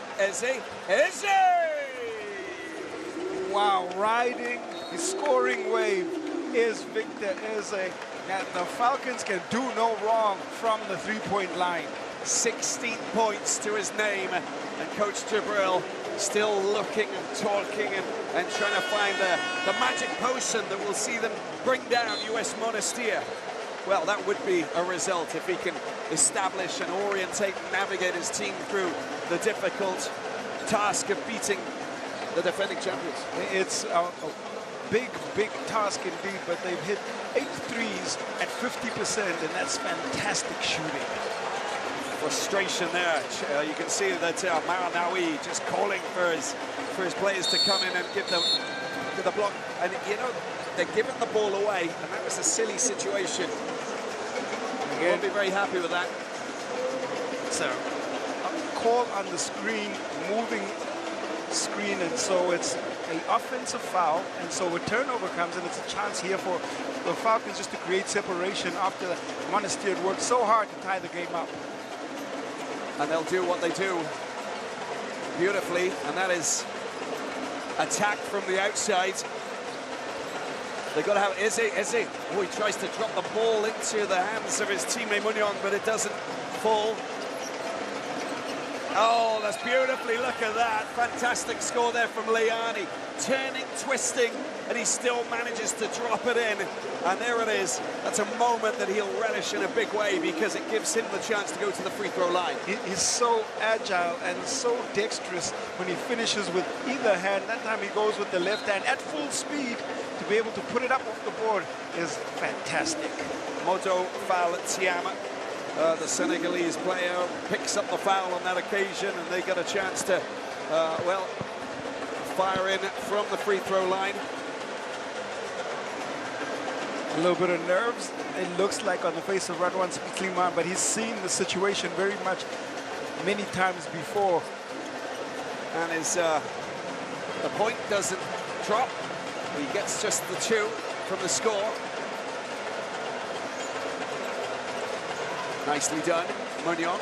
Wow, riding the scoring wave is Victor Eze. And the Falcons can do no wrong from the three-point line. 16 points to his name, and Coach Jibril still looking and talking and trying to find the magic potion that will see them bring down US Monastir. Well, that would be a result if he can establish and orientate and navigate his team through the difficult task of beating the defending champions. It's a big, big task indeed, but they've hit 8 threes at 50%, and that's fantastic shooting. Frustration there. You can see that Maranawi just calling for his players to come in and give them to the block. And you know, they're giving the ball away, and that was a silly situation. Again, won't be very happy with that. So, a call on the screen, moving screen, and so it's an offensive foul, and so a turnover comes, and it's a chance here for the Falcons just to create separation after Monastir worked so hard to tie the game up. And they'll do what they do beautifully, and that is attack from the outside. They've got to have Izzy. Oh, he tries to drop the ball into the hands of his teammate Munyong, but it doesn't fall. Oh, that's beautifully, look at that. Fantastic score there from Liani. Turning, twisting, and he still manages to drop it in. And there it is. That's a moment that he'll relish in a big way because it gives him the chance to go to the free throw line. He's so agile and so dexterous when he finishes with either hand. That time he goes with the left hand at full speed. To be able to put it up off the board is fantastic. Moto Foul Tiama. The Senegalese player picks up the foul on that occasion, and they get a chance to, well, fire in from the free throw line. A little bit of nerves, it looks like, on the face of Radwan Spikliman, but he's seen the situation very much many times before. And the point doesn't drop. He gets just the 2 from the score. Nicely done, Munyong.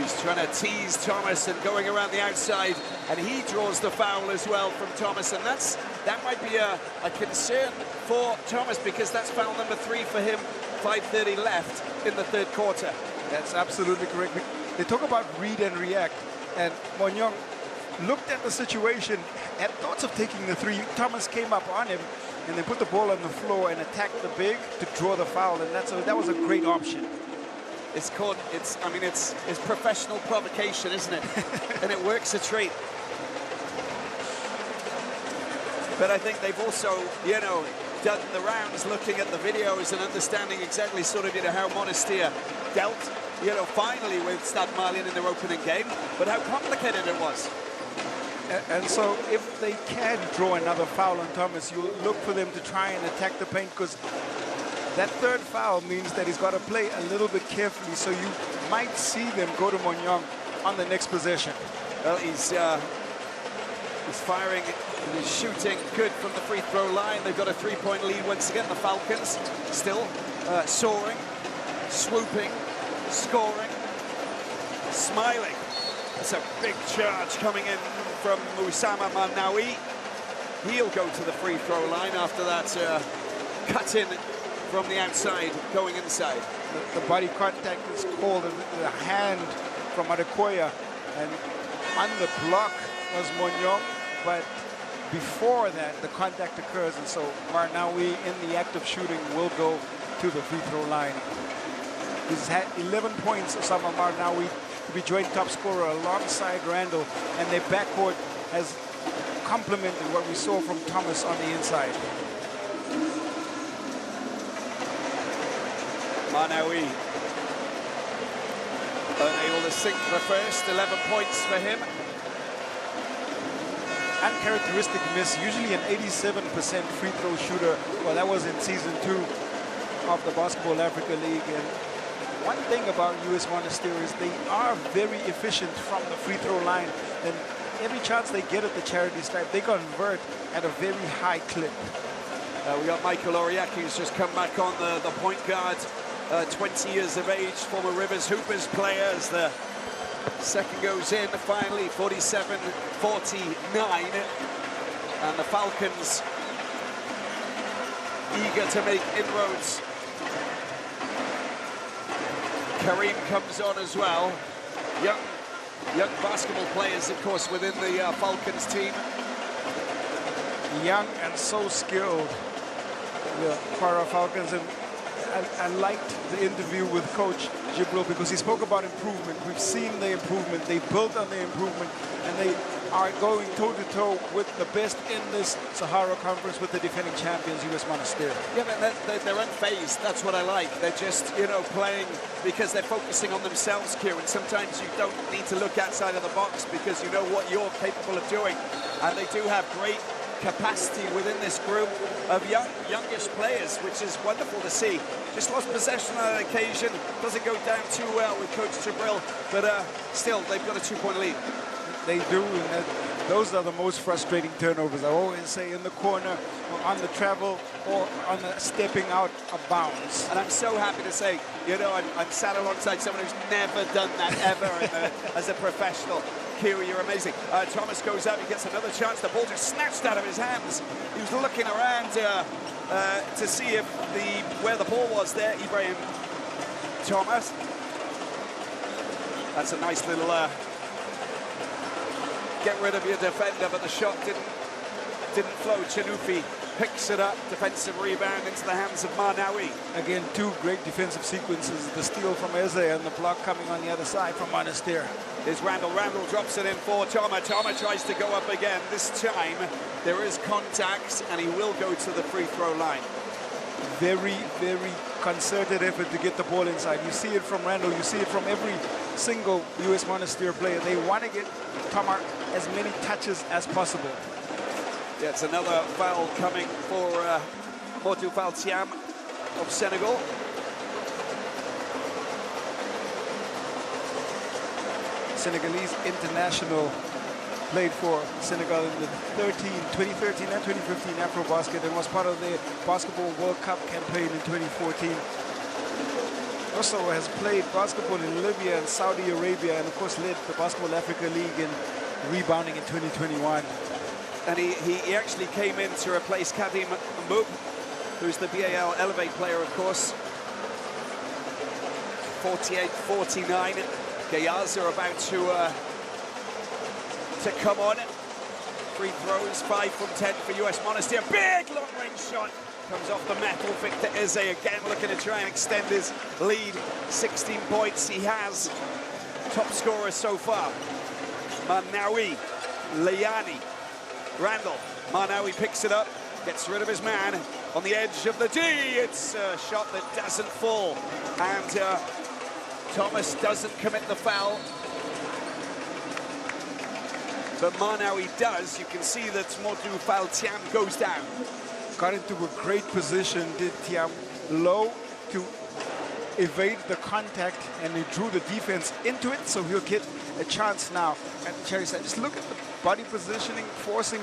He's trying to tease Thomas and going around the outside, and he draws the foul as well from Thomas, and that might be a concern for Thomas because that's foul number 3 for him. 5:30 left in the third quarter. That's absolutely correct. They talk about read and react, and Munyong looked at the situation, had thoughts of taking the 3. Thomas came up on him, and they put the ball on the floor and attacked the big to draw the foul, and that was a great option. It's professional provocation, isn't it? And it works a treat. But I think they've also, done the rounds looking at the videos and understanding exactly sort of, how Monastir dealt, finally with Stade Malien in their opening game, but how complicated it was. And so if they can draw another foul on Thomas, you look for them to try and attack the paint, because that third foul means that he's got to play a little bit carefully, so you might see them go to Munyong on the next possession. Well, he's firing and he's shooting good from the free throw line. They've got a 3-point lead once again. The Falcons still soaring, swooping, scoring, smiling. It's a big charge coming in from Moussama Manawi. He'll go to the free throw line after that cut in from the outside, going inside. The body contact is called, the hand from Adekoya, and on the block was Munyong, but before that, the contact occurs, and so Marnawi, in the act of shooting, will go to the free throw line. He's had 11 points, Osama Marnawi, to be joint top scorer alongside Randall, and their backcourt has complemented what we saw from Thomas on the inside. Marnawi unable to sink the first, 11 points for him. Uncharacteristic miss, usually an 87% free throw shooter. Well, that was in season 2 of the BAL-Africa League. And one thing about US Monastir is they are very efficient from the free throw line. And every chance they get at the charity stripe, they convert at a very high clip. We got Michael Oriaki, who's just come back on the point guard. 20 years of age, former Rivers Hoopers player, as the second goes in, finally, 47-49. And the Falcons eager to make inroads. Kareem comes on as well. Young basketball players, of course, within the Falcons team. Young and so skilled, the Kwara Falcons. And I liked the interview with Coach Jibril because he spoke about improvement. We've seen the improvement. They built on the improvement, and they are going toe-to-toe with the best in this Sahara Conference with the defending champions, US Monastir. Yeah, but they're unfazed. That's what I like. They're just, playing because they're focusing on themselves, Kieran. Sometimes you don't need to look outside of the box because you know what you're capable of doing. And they do have great capacity within this group of youngish players, which is wonderful to see. Just lost possession on an occasion. Doesn't go down too well with Coach Jibril, but still, they've got a 2-point lead. They do, and those are the most frustrating turnovers. I always say in the corner, or on the travel, or on the stepping out of bounds. And I'm so happy to say, you know, I'm sat alongside someone who's never done that ever as a professional. Q, you're amazing. Thomas goes out, he gets another chance. The ball just snatched out of his hands. He was looking around to see if where the ball was there. Ibrahim Thomas. That's a nice little get rid of your defender, but the shot didn't flow. Chanufi picks it up, defensive rebound into the hands of Marnawi. Again, two great defensive sequences, the steal from Eze and the block coming on the other side from Monastir. Here's Randall. Randall drops it in for Toma. Toma tries to go up again. This time there is contact and he will go to the free throw line. Very, very concerted effort to get the ball inside. You see it from Randall, you see it from every single US Monastir player. They want to get Toma as many touches as possible. Yeah, it's another foul coming for Modou Faltiam of Senegal. Senegalese international, played for Senegal in the 2013 and 2015 Afrobasket and was part of the Basketball World Cup campaign in 2014. Also has played basketball in Libya and Saudi Arabia, and of course led the BAL-Africa League in rebounding in 2021. And he actually came in to replace Kadim Mboub, who's the BAL Elevate player, of course. 48-49. Gayaz are about to come on. Free throws, 5 from 10 for US Monastir. Big long-range shot. Comes off the metal. Victor Eze again looking to try and extend his lead. 16 points he has. Top scorer so far. Marnawi, Liani, Randall. Marnawi picks it up, gets rid of his man on the edge of the D. It's a shot that doesn't fall. And Thomas doesn't commit the foul. But Marnawi does. You can see that Modou Faltiam goes down. Got into a great position, did Thiam, low to evade the contact, and he drew the defense into it, so he'll get a chance now. And Cherry said, just look at the body positioning, forcing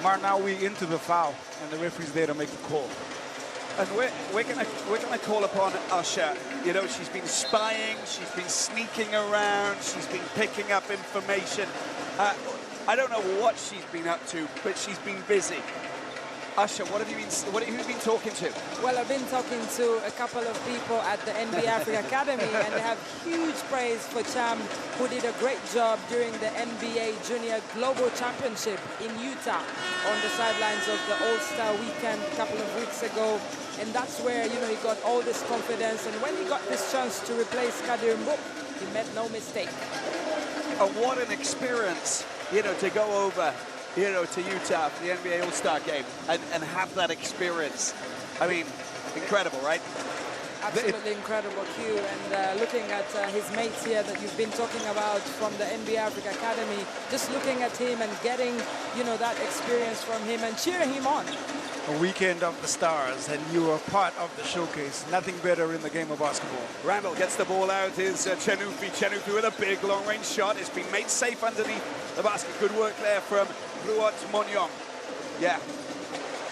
Marnawi into the foul, and the referee's there to make the call. And we're gonna call upon Usher. You know, she's been spying, she's been sneaking around, she's been picking up information. I don't know what she's been up to, but she's been busy. Usher, who have you been talking to? Well, I've been talking to a couple of people at the NBA Africa Academy, and they have huge praise for Cham, who did a great job during the NBA Junior Global Championship in Utah on the sidelines of the All-Star Weekend a couple of weeks ago. And that's where, you know, he got all this confidence. And when he got this chance to replace Kadir Mboub, he made no mistake. And what an experience, you know, to go over, you know, to Utah for the NBA All-Star game and have that experience. I mean, incredible, right? Absolutely incredible, Q. And looking at his mates here that you've been talking about from the NBA Africa Academy, just looking at him and getting, you know, that experience from him and cheering him on. A weekend of the stars, and you are part of the showcase. Nothing better in the game of basketball. Randall gets the ball out. Is Chanufi. Chanufi with a big long-range shot. It's been made safe underneath the basket. Good work there from Ruot Monyong. Yeah.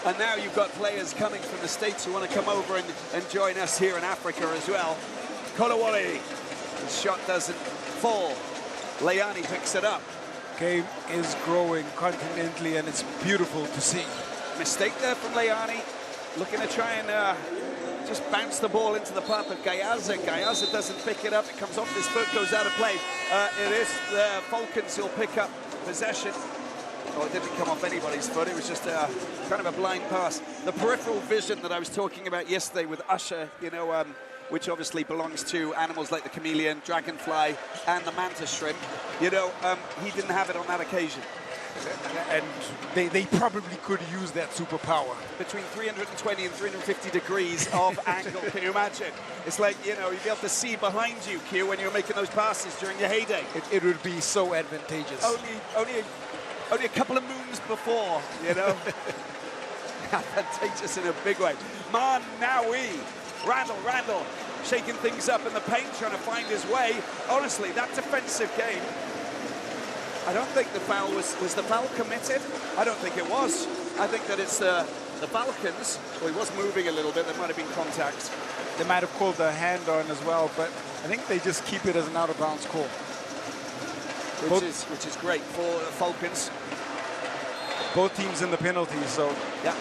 And now you've got players coming from the States who want to come over and join us here in Africa as well. Kolawole. His shot doesn't fall. Leani picks it up. Game is growing continentally, and it's beautiful to see. Mistake there from Leani, looking to try and just bounce the ball into the path of Gayaza. Gayaza doesn't pick it up. It comes off his foot, goes out of play. It is the Falcons who'll pick up possession. Oh, it didn't come off anybody's foot. It was just kind of a blind pass. The peripheral vision that I was talking about yesterday with Usher, you know, which obviously belongs to animals like the chameleon, dragonfly, and the mantis shrimp. You know, he didn't have it on that occasion. And they probably could use that superpower. Between 320 and 350 degrees of angle, can you imagine? It's like, you know, you'd be able to see behind you, Q, when you were making those passes during your heyday. It would be so advantageous. Only a couple of moons before, you know. Advantageous in a big way. Marnawi, Randall, shaking things up in the paint, trying to find his way. Honestly, that defensive game, I don't think the foul was the foul committed? I don't think it was. I think that it's the Falcons. Well, he was moving a little bit. There might have been contact. They might have called the hand on as well, but I think they just keep it as an out of bounds call. Which is great for the Falcons. Both teams in the penalty, so yeah.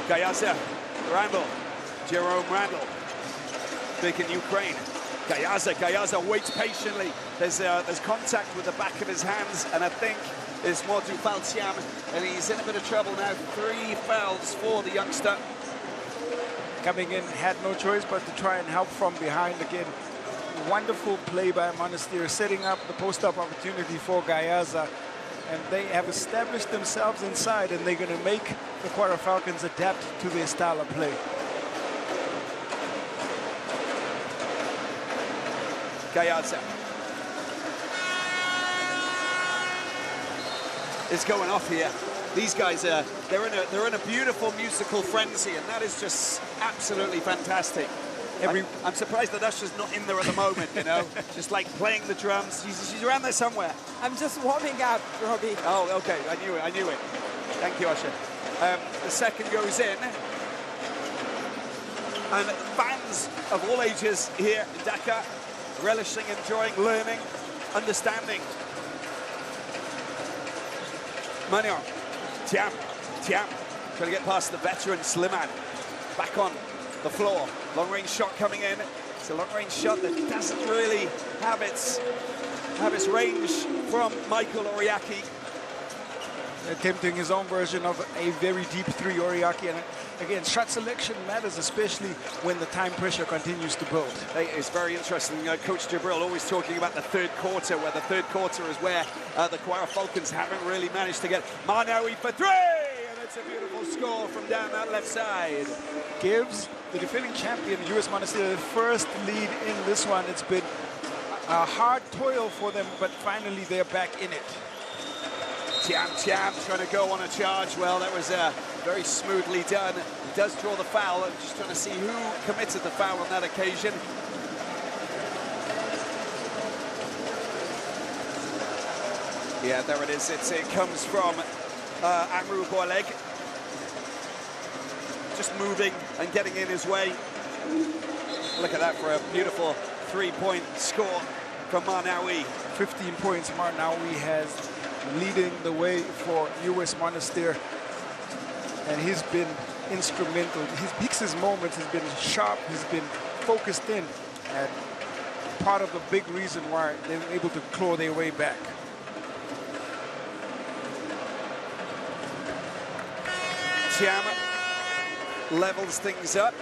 Gayaza, Randall, Jerome Randall, big in Ukraine. Gayaza waits patiently. There's contact with the back of his hands, and I think it's Modu Faltiam, and he's in a bit of trouble now. 3 fouls for the youngster. Coming in, had no choice but to try and help from behind again. Wonderful play by Monastir, setting up the post-up opportunity for Gayaza. And they have established themselves inside, and they're going to make the Kwara Falcons adapt to their style of play. Gayaza is going off here. These guys are they're in a beautiful musical frenzy, and that is just absolutely fantastic. I'm surprised that Usher's not in there at the moment, you know, just like playing the drums. She's around there somewhere. I'm just warming up, Robbie. Oh, okay, I knew it. Thank you, Usher. The second goes in, and fans of all ages here in Dakar, relishing, enjoying, learning, understanding. Manion, Tiam, trying to get past the veteran Sliman, back on the floor. Long-range shot coming in. It's a long-range shot that doesn't really have its range from Michael Oriaki. Attempting his own version of a very deep 3, Oriaki. And again, shot selection matters, especially when the time pressure continues to build. It's very interesting. Coach Jibril always talking about the third quarter, where the third quarter is where the Kwara Falcons haven't really managed to get Manawi for 3! And it's a beautiful score from down that left side. Gives the defending champion, US Monastir, the first lead in this one. It's been a hard toil for them, but finally they're back in it. Tiam trying to go on a charge. Well, that was very smoothly done. He does draw the foul. I'm just trying to see who committed the foul on that occasion. Yeah, there it is. It comes from Amru Boileg. Just moving and getting in his way. Look at that for a beautiful 3-point score from Marnawi. 15 points Marnawi has, leading the way for US Monastir. And he's been instrumental. His Beaks' moments has been sharp, he's been focused in, and part of the big reason why they were able to claw their way back. Tiam levels things up.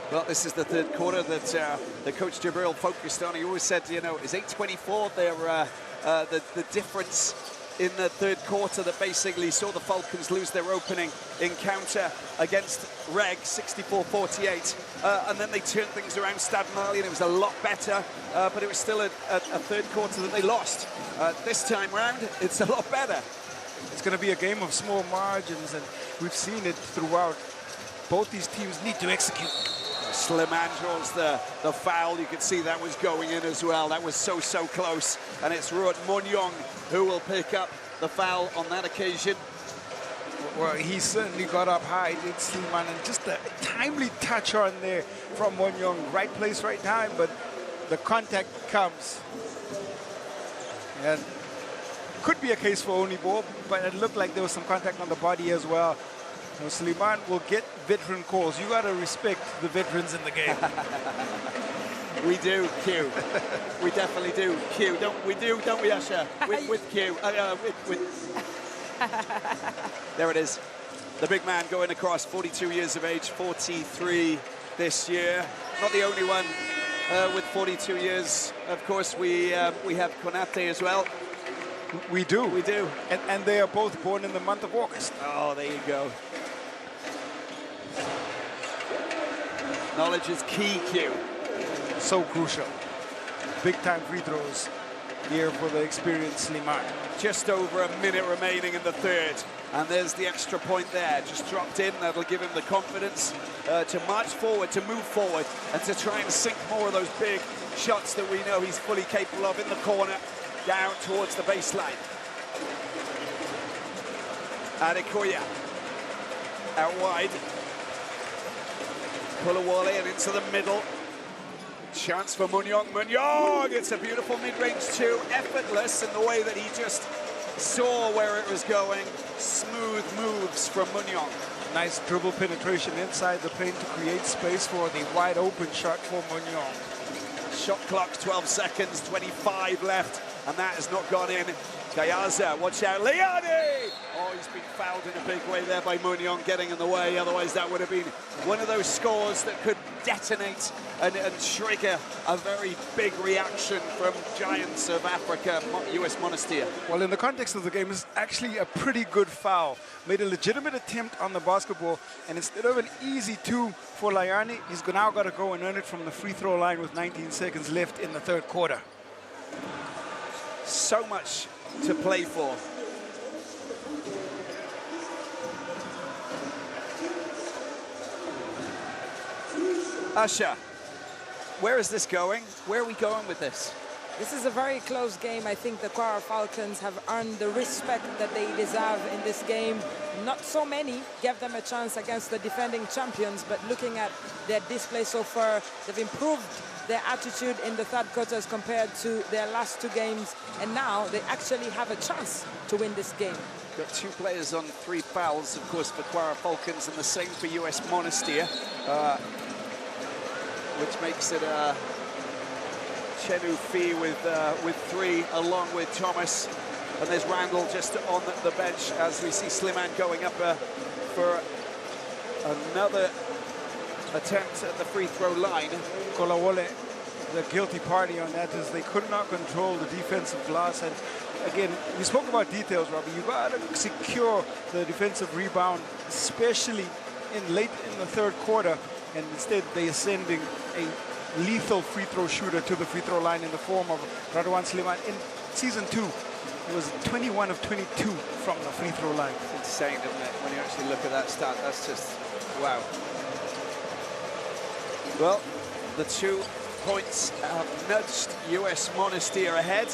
Well, this is the third quarter that the coach Jibril focused on. He always said, you know, it's 8:24 there, the difference in the third quarter that basically saw the Falcons lose their opening encounter against Reg, 64-48. And then they turned things around Stade Mali, and it was a lot better, but it was still a third quarter that they lost. This time round, it's a lot better. It's going to be a game of small margins, and we've seen it throughout. Both these teams need to execute. Sliman draws the foul. You can see that was going in as well. That was so close. And it's Ruot Monyong who will pick up the foul on that occasion. Well, he certainly got up high, did Sliman, and just a timely touch on there from Monyong. Right place, right time, but the contact comes. And could be a case for only ball, but it looked like there was some contact on the body as well. So Sliman will get veteran calls. You got to respect the veterans in the game. We do, Q. We definitely do, Q. Don't we, Usher? With Q. There it is. The big man going across, 42 years of age, 43 this year. Not the only one with 42 years. Of course, we have Konate as well. We do. We do. And they are both born in the month of August. Oh, there you go. Knowledge is key, Q. So crucial. Big time free throws. here for the experienced Slimane. Just over a minute remaining in the third. And there's the extra point there, just dropped in. That'll give him the confidence to march forward, to move forward, and to try and sink more of those big shots that we know he's fully capable of in the corner, down towards the baseline. Adekoya out wide. Kulawale and into the middle. Chance for Munyong. Munyong! It's a beautiful mid-range two. Effortless in the way that he just saw where it was going. Smooth moves from Munyong. Nice dribble penetration inside the paint to create space for the wide open shot for Munyong. Shot clock, 12 seconds, 25 left, and that has not gone in. Gayaza, watch out, Liani! Oh, he's been fouled in a big way there by Munyong, getting in the way. Otherwise, that would have been one of those scores that could detonate and trigger a very big reaction from giants of Africa, US Monastir. Well, in the context of the game, it's actually a pretty good foul. Made a legitimate attempt on the basketball, and instead of an easy two for Liani, he's now got to go and earn it from the free throw line with 19 seconds left in the third quarter. So much to play for. Asha, where is this going? Where are we going with this? This is a very close game. I think the Kwara Falcons have earned the respect that they deserve in this game. Not so many gave them a chance against the defending champions, but looking at their display so far, they've improved their attitude in the third quarter as compared to their last two games, and now they actually have a chance to win this game. Got two players on 3 fouls, of course, for Kwara Falcons, and the same for US Monastir, which makes it Chenu Fee with 3, along with Thomas. And there's Randall just on the bench as we see Slimane going up for another attempt at the free throw line. Kolawole, the guilty party on that is they could not control the defensive glass. And again, we spoke about details, Robbie. You got to secure the defensive rebound, especially late in the third quarter. And instead, they are sending a lethal free throw shooter to the free throw line in the form of Radwan Slimane. In season 2, it was 21 of 22 from the free throw line. It's insane, isn't it? When you actually look at that stat, that's just, wow. Well, the 2 points have nudged US Monastir ahead.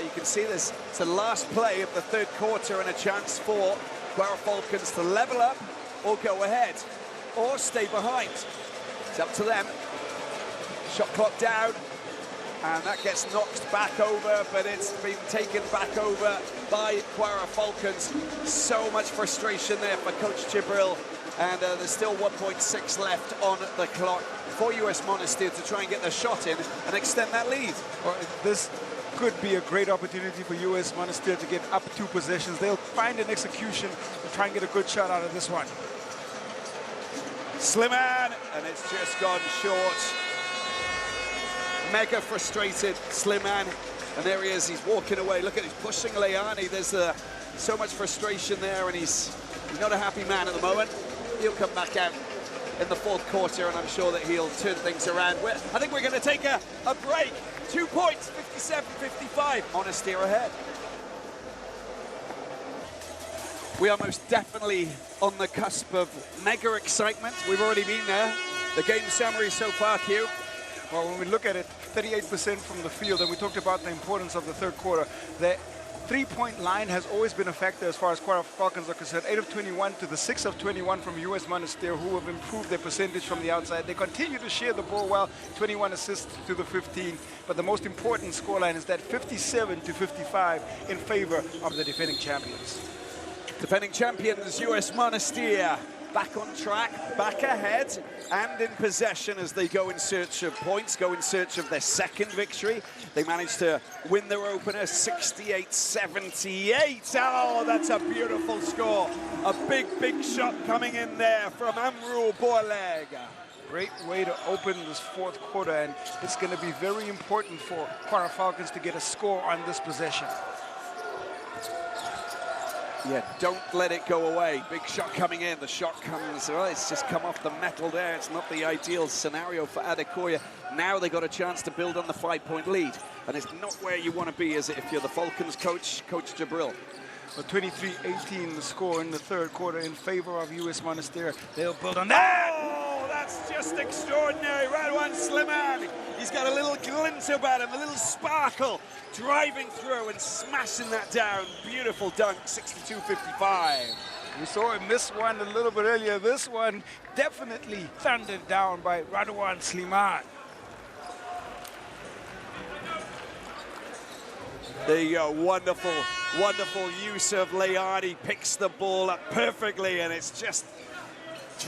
You can see this, it's the last play of the third quarter and a chance for Kwara Falcons to level up or go ahead or stay behind. It's up to them. Shot clock down, and that gets knocked back over, but it's been taken back over by Kwara Falcons. So much frustration there for Coach Jibril, and there's still 1.6 left on the clock for US Monastir to try and get the shot in and extend that lead. Well, this could be a great opportunity for US Monastir to get up 2 possessions. They'll find an execution and try and get a good shot out of this one. Slimane, and it's just gone short. Mega frustrated, Slimane, and there he is, he's walking away. Look at, he's pushing Leani. There's so much frustration there, and he's not a happy man at the moment. He'll come back out in the fourth quarter, and I'm sure that he'll turn things around. I think we're going to take a break. 2 points, 57-55. Monastir ahead. We are most definitely on the cusp of mega excitement. We've already been there. The game summary so far, Q. Well, when we look at it, 38% from the field, and we talked about the importance of the third quarter. The 3-point line has always been a factor as far as Kwara Falcons are concerned. 8 of 21 to the 6 of 21 from US Monastir, who have improved their percentage from the outside. They continue to share the ball well, 21 assists to the 15. But the most important scoreline is that 57-55 in favor of the defending champions. Defending champions, US Monastir, back on track, back ahead, and in possession as they go in search of points, go in search of their second victory. They managed to win their opener 68-78. Oh, that's a beautiful score. A big, big shot coming in there from Amrul Borleg. Great way to open this fourth quarter, and it's going to be very important for Kwara Falcons to get a score on this possession. Yeah, don't let it go away. Big shot coming in. The shot comes, well, it's just come off the metal there. It's not the ideal scenario for Adekoya. Now they got a chance to build on the 5-point lead. And it's not where you want to be, is it, if you're the Falcons coach, Coach Jabril? Well, 23-18 the score in the third quarter in favor of US Monastir. They'll build on that. Oh, that's just extraordinary. Radwan Slimani. He's got a little glint about him, a little sparkle, driving through and smashing that down. Beautiful dunk, 62-55. We saw him miss one a little bit earlier. This one definitely thundered down by Radwan Slimani. The wonderful, wonderful use of Leani, picks the ball up perfectly, and it's just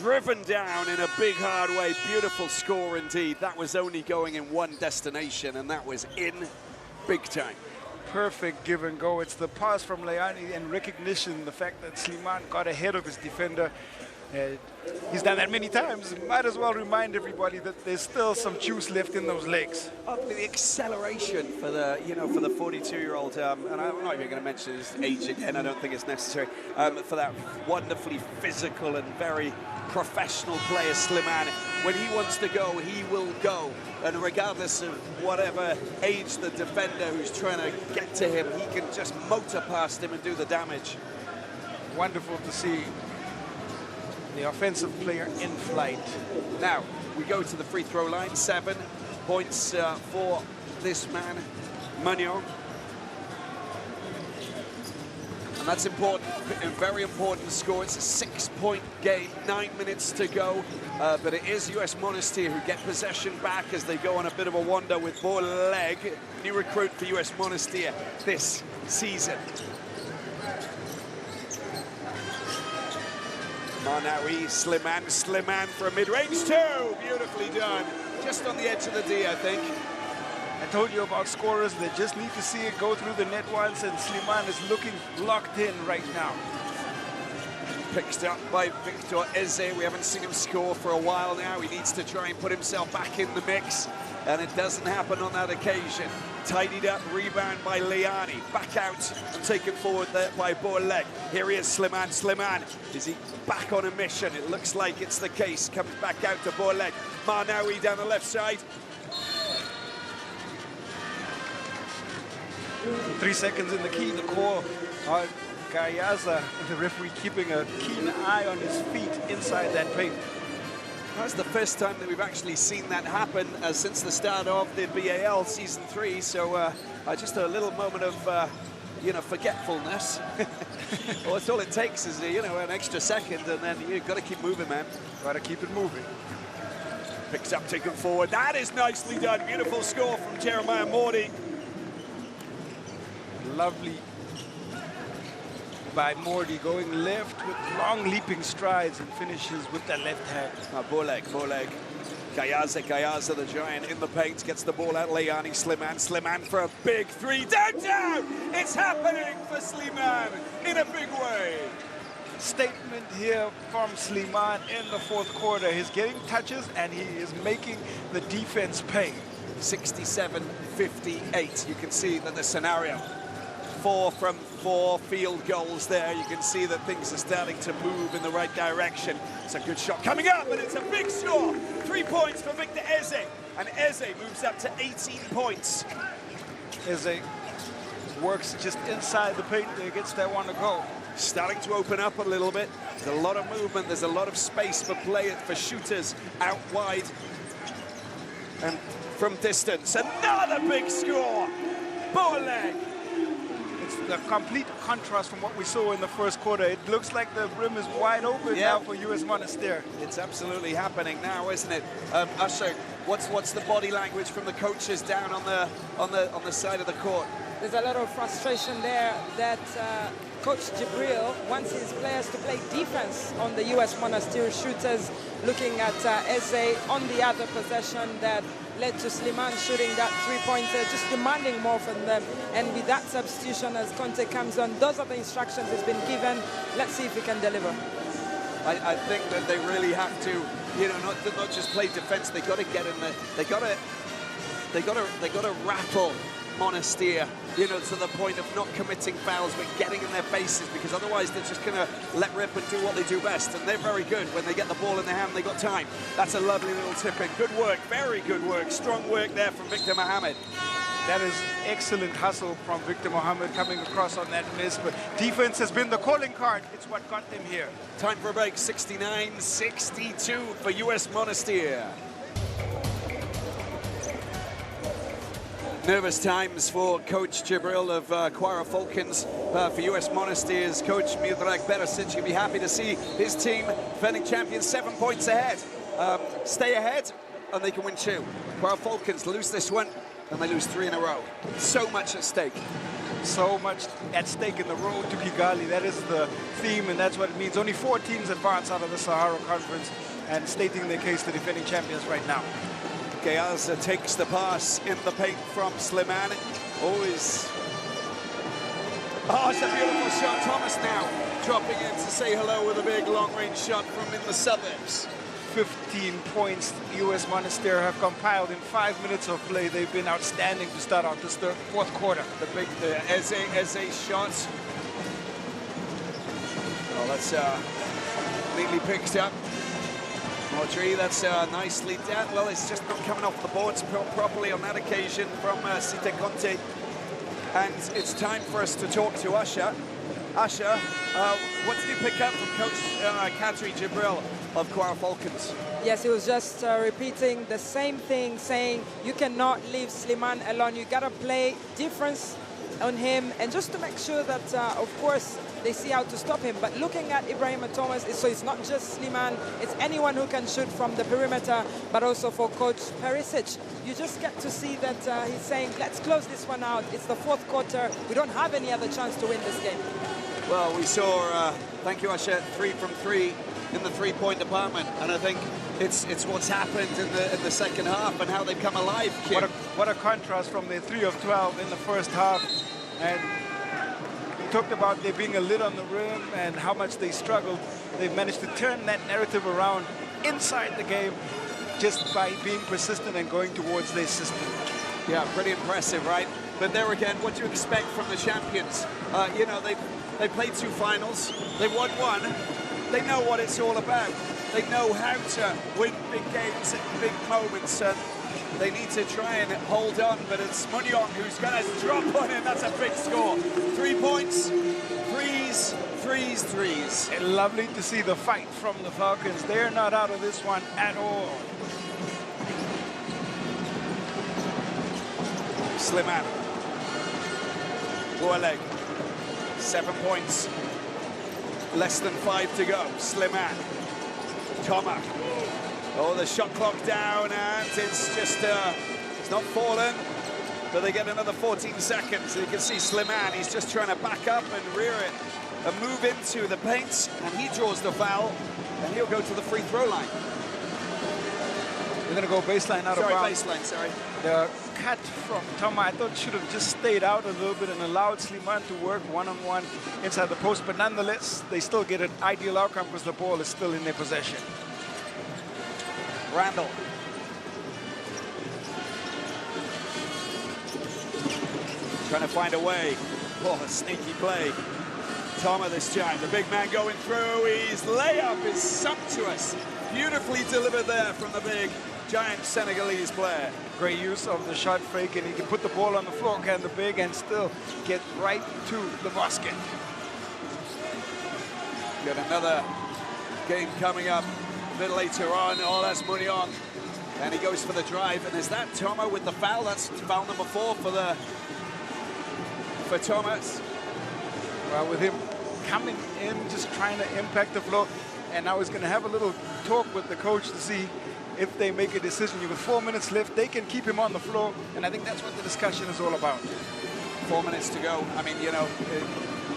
driven down in a big, hard way. Beautiful score indeed. That was only going in one destination, and that was in big time. Perfect give and go. It's the pass from Leani and recognition, the fact that Sliman got ahead of his defender. He's done that many times. Might as well remind everybody that there's still some juice left in those legs. The acceleration for the, for the 42-year-old, and I'm not even going to mention his age again. I don't think it's necessary. For that wonderfully physical and very professional player, Slimani. When he wants to go, he will go. And regardless of whatever age the defender who's trying to get to him, he can just motor past him and do the damage. Wonderful to see the offensive player in flight. Now, we go to the free throw line. 7 points for this man, Magnon. And that's important, a very important score. It's a 6-point game, 9 minutes to go. But it is US Monastir who get possession back as they go on a bit of a wander with BAL-Africa, new recruit for US Monastir this season. Manawi, Sliman for a mid-range two. Beautifully done. Just on the edge of the D, I think. I told you about scorers that just need to see it go through the net once, and Sliman is looking locked in right now. Picked up by Victor Eze. We haven't seen him score for a while now. He needs to try and put himself back in the mix, and it doesn't happen on that occasion. Tidied up, rebound by Leani. Back out and taken forward there by BAL-Africa. Here he is, Sliman. Sliman, is he back on a mission? It looks like it's the case. Comes back out to BAL-Africa. Manawi down the left side. 3 seconds in the key, the call on Gayaza, the referee keeping a keen eye on his feet inside that paint. That's the first time that we've actually seen that happen since the start of the BAL Season 3, so just a little moment of, forgetfulness. Well, that's all it takes is, an extra second, and then you've got to keep moving, man. Got to keep it moving. Picks up, taken forward. That is nicely done. Beautiful score from Jeremiah Morty. Lovely by Morty, going left with long leaping strides and finishes with the left hand. BAL-Africa. Gayaza, the giant in the paint, gets the ball out. Leani, Sliman for a big three. Downtown! It's happening for Sliman in a big way. Statement here from Sliman in the fourth quarter. He's getting touches and he is making the defense pay. 67-58. You can see that the scenario. 4 from 4 field goals there. You can see that things are starting to move in the right direction. It's a good shot coming up, and it's a big score. 3 points for Victor Eze, and Eze moves up to 18 points. Eze works just inside the paint there, gets that one to go. Starting to open up a little bit. There's a lot of movement. There's a lot of space for shooters out wide and from distance. Another big score. BAL-Africa. It's the complete contrast from what we saw in the first quarter. It looks like the rim is wide open now for US Monastir. It's absolutely happening now, isn't it? Usher, what's the body language from the coaches down on the side of the court? There's a lot of frustration there that Coach Jabril wants his players to play defense on the US Monastir shooters, looking at Eze on the other possession that led to Sliman shooting that three-pointer, just demanding more from them. And with that substitution as Conte comes on, those are the instructions he's been given. Let's see if he can deliver. I think that they really have to, not just play defense. They got to get in there. They got to rattle Monastir, you know, to the point of not committing fouls but getting in their faces, because otherwise they're just going to let rip and do what they do best, and they're very good when they get the ball in their hand. They got time. That's a lovely little tip-in. Good work, very good work, strong work there from Victor Mohammed. That is excellent hustle from Victor Mohammed coming across on that miss, but defense has been the calling card. It's what got them here. Time for a break, 69-62 for US Monastir. Nervous times for Coach Jibril of Kwara Falcons. For US Monastir's coach Miodrag Beresic, you'll be happy to see his team, defending champions, 7 points ahead. Stay ahead and they can win 2. Kwara Falcons lose this one and they lose 3 in a row. So much at stake. So much at stake in the road to Kigali. That is the theme, and that's what it means. Only 4 teams advance out of the Sahara Conference, and stating their case, the defending champions right now. Gayaza takes the pass in the paint from Slimani. Always. Oh, it's a beautiful shot. Thomas now dropping in to say hello with a big long-range shot from in the suburbs. 15 points US Monastir have compiled in 5 minutes of play. They've been outstanding to start out this fourth quarter. The big Eze shot. Oh, that's neatly picked up. Audrey, that's nicely done. Well, it's just not coming off the boards properly on that occasion from Site Conte. And it's time for us to talk to Asha. Asha, what did you pick up from Coach Kadri Jibril of Kwara Falcons? Yes, he was just repeating the same thing, saying you cannot leave Sliman alone. You got to play difference on him, and just to make sure that, of course, they see how to stop him. But looking at Ibrahim Thomas, so it's not just Sliman, it's anyone who can shoot from the perimeter, but also for Coach Perisic. You just get to see that he's saying, let's close this one out. It's the fourth quarter. We don't have any other chance to win this game. Well, we saw, thank you, Asha, 3 from 3 in the three-point department, and I think it's what's happened in the second half and how they've come alive, Kim. What a contrast from their 3 of 12 in the first half. And we talked about there being a lid on the rim and how much they struggled. They've managed to turn that narrative around inside the game just by being persistent and going towards their system. Yeah, pretty impressive, right? But there again, what do you expect from the champions? You know, they played 2 finals, they won 1. They know what it's all about. They know how to win big games at big moments, and they need to try and hold on, but it's Munyong who's going to drop on him. That's a big score. 3 points, threes. And lovely to see the fight from the Falcons. They're not out of this one at all. Sliman. Warleg. 7 points. Less than 5 to go. Sliman. Tomac. Oh, the shot clock down, and it's just, it's not fallen, but they get another 14 seconds. You can see Sliman, he's just trying to back up and rear it and move into the paint, and he draws the foul, and he'll go to the free throw line. They're going to go baseline out of bounds. Baseline, sorry. The cut from Toma, I thought should have just stayed out a little bit and allowed Sliman to work one-on-one inside the post, but nonetheless, they still get an ideal outcome because the ball is still in their possession. Randall. Trying to find a way. Oh, a sneaky play. Toma this time, the big man going through. His layup is sumptuous. Beautifully delivered there from the big, giant Senegalese player. Great use of the shot fake, and he can put the ball on the floor, can the big, and still get right to the basket. Got another game coming up a bit later on. Oh, that's Munyong. And he goes for the drive. And is that Toma with the foul? That's foul number 4 for Thomas. Well, with him coming in, just trying to impact the flow. And now he's going to have a little talk with the coach to see if they make a decision. With 4 minutes left, they can keep him on the floor. And I think that's what the discussion is all about. 4 minutes to go. I mean, you know,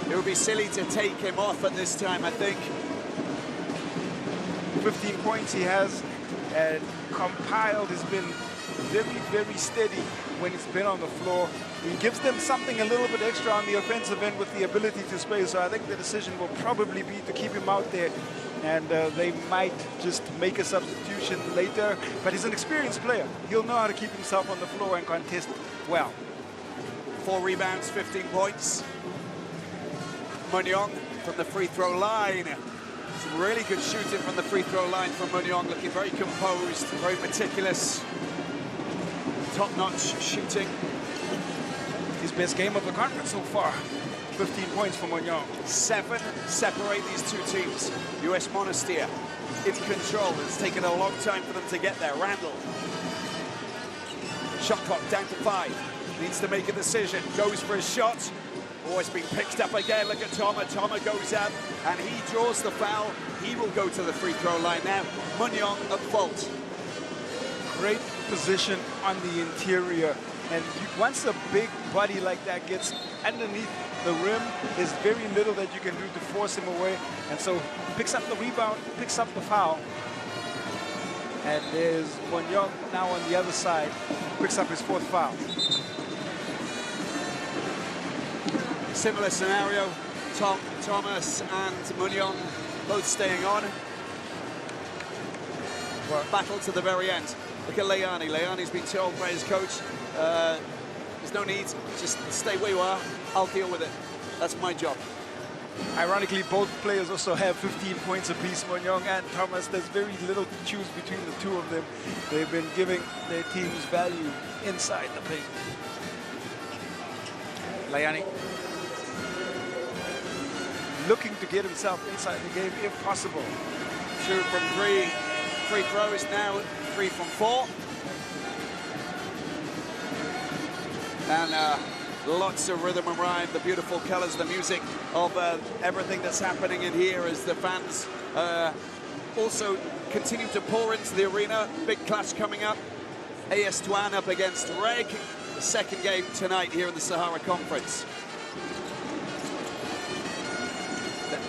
it would be silly to take him off at this time, I think. 15 points he has, and compiled has been very, very steady when he's been on the floor. He gives them something a little bit extra on the offensive end with the ability to space. So I think the decision will probably be to keep him out there, and they might just make a substitution later. But he's an experienced player. He'll know how to keep himself on the floor and contest well. 4 rebounds, 15 points. Munyong from the free throw line. Some really good shooting from the free throw line from Munyong, looking very composed, very meticulous. Top-notch shooting. His best game of the conference so far. 15 points for Munyong. 7 separate these two teams. US Monastir in control. It's taken a long time for them to get there. Randall. Shot clock down to 5. Needs to make a decision. Goes for a shot. Oh, it's been picked up again. Look at Toma. Toma goes up and he draws the foul. He will go to the free throw line now. Munyong at fault. Great position on the interior. And once a big body like that gets underneath the rim, there's very little that you can do to force him away. And so picks up the rebound, picks up the foul. And there's Munyong now on the other side, picks up his 4th foul. Similar scenario. Thomas and Munyong both staying on. Well, battle to the very end. Look at Leani. Leani's been told by his coach, there's no need, just stay where you are, I'll deal with it. That's my job. Ironically, both players also have 15 points apiece, Munyong and Thomas. There's very little to choose between the two of them. They've been giving their teams value inside the paint. Leani looking to get himself inside the game if possible. 2 from 3 free throws now, 3 from 4. And lots of rhythm and rhyme, the beautiful colors, the music of everything that's happening in here as the fans also continue to pour into the arena. Big clash coming up. AS TUN up against Reg. The second game tonight here in the Sahara Conference. That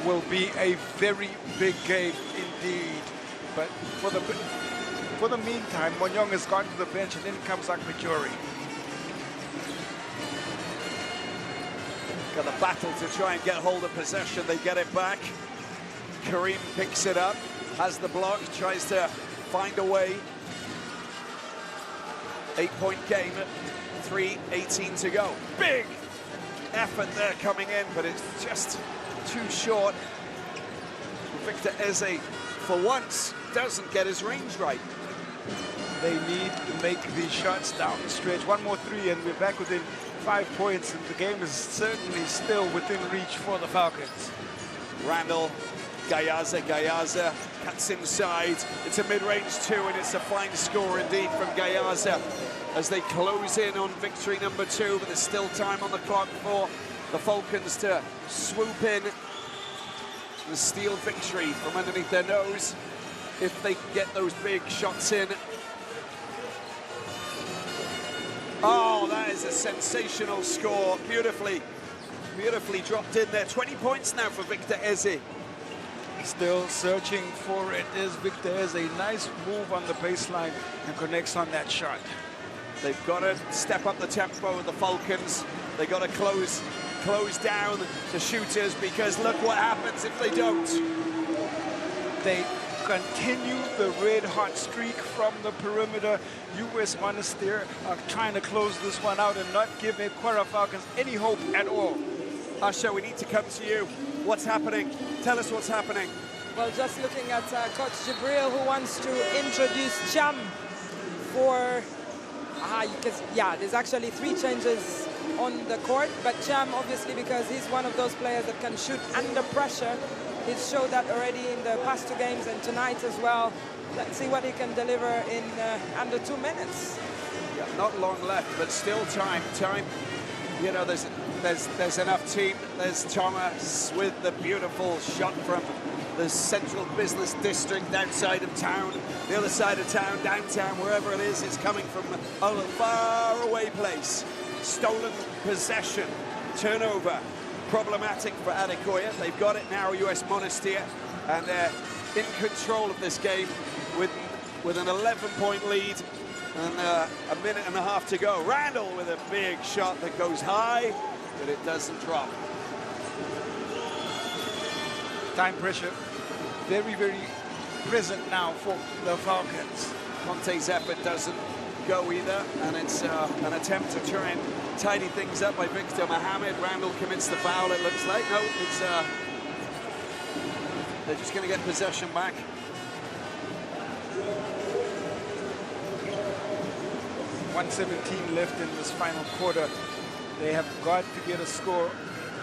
will be a very big game indeed. But for the meantime, Munyong has gone to the bench and in comes Akmachori. Got a battle to try and get hold of possession. They get it back. Kareem picks it up, has the block, tries to find a way. 8-point game, 3:18 to go. Big effort there coming in, but it's just too short. Victor Eze, for once, doesn't get his range right. They need to make these shots down the stretch. One more 3 and we're back within 5 points, and the game is certainly still within reach for the Falcons. Randall, Gayaza cuts inside. It's a mid-range 2, and it's a fine score indeed from Gayaza as they close in on victory number 2, but there's still time on the clock for the Falcons to swoop in and steal victory from underneath their nose if they can get those big shots in. Oh, that is a sensational score. Beautifully dropped in there. 20 points now for Victor Eze. Still searching for it is Victor Eze. Nice move on the baseline and connects on that shot. They've got to step up the tempo of the Falcons. They've got to close down the shooters, because look what happens if they don't. They continue the red-hot streak from the perimeter. US Monastir are trying to close this one out and not give the Kwara Falcons any hope at all. Asha, we need to come to you. What's happening? Tell us what's happening. Well, just looking at Coach Jibril, who wants to introduce Cham for... there's actually 3 changes on the court, but Cham, obviously, because he's one of those players that can shoot under pressure. He's showed that already in the past 2 games and tonight as well. Let's see what he can deliver in under 2 minutes. Yeah, not long left, but still time. You know, there's enough team. There's Thomas with the beautiful shot from the central business district outside of town, the other side of town, downtown, wherever it is, it's coming from a far away place. Stolen possession, turnover, problematic for Adekoya. They've got it now, US Monastir, and they're in control of this game with an 11-point lead and a minute and a half to go. Randall with a big shot that goes high, but it doesn't drop. Time pressure, very, very present now for the Falcons. Conte's effort doesn't go either, and it's an attempt to try and tidy things up by Victor Mohammed. Randall commits the foul, it looks like. No, it's they're just going to get possession back. .117 left in this final quarter. They have got to get a score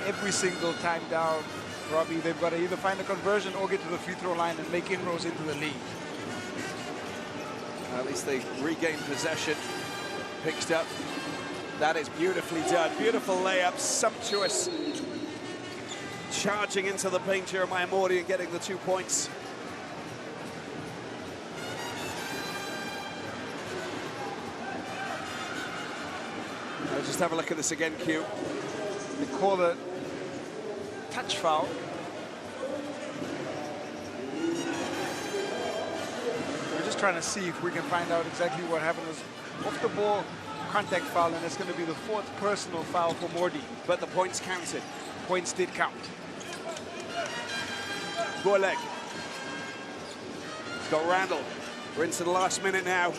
every single time down, Robbie. They've got to either find a conversion or get to the free throw line and make inroads into the lead. At least they regained possession, picked up. That is beautifully done. Beautiful layup, sumptuous. Charging into the paint, Jeremiah Morty, and getting the 2 points. Now just have a look at this again, Q. They call the touch foul. We're just trying to see if we can find out exactly what happened. It was off the ball contact foul, and it's going to be the 4th personal foul for Morty. But the points counted. Points did count. Zamalek. It's got Randall. We're into the last minute now.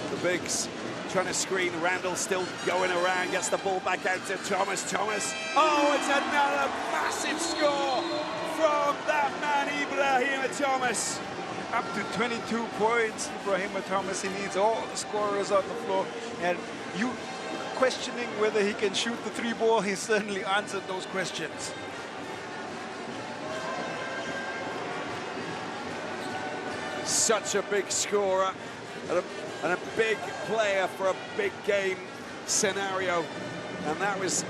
The bigs trying to screen. Randall still going around. Gets the ball back out to Thomas. Thomas. Oh, it's another massive score from that man, Ibrahim Thomas. Up to 22 points, Ibrahim Thomas. He needs all the scorers on the floor. And you questioning whether he can shoot the 3 ball, he certainly answered those questions. Such a big scorer and a big player for a big game scenario. And that was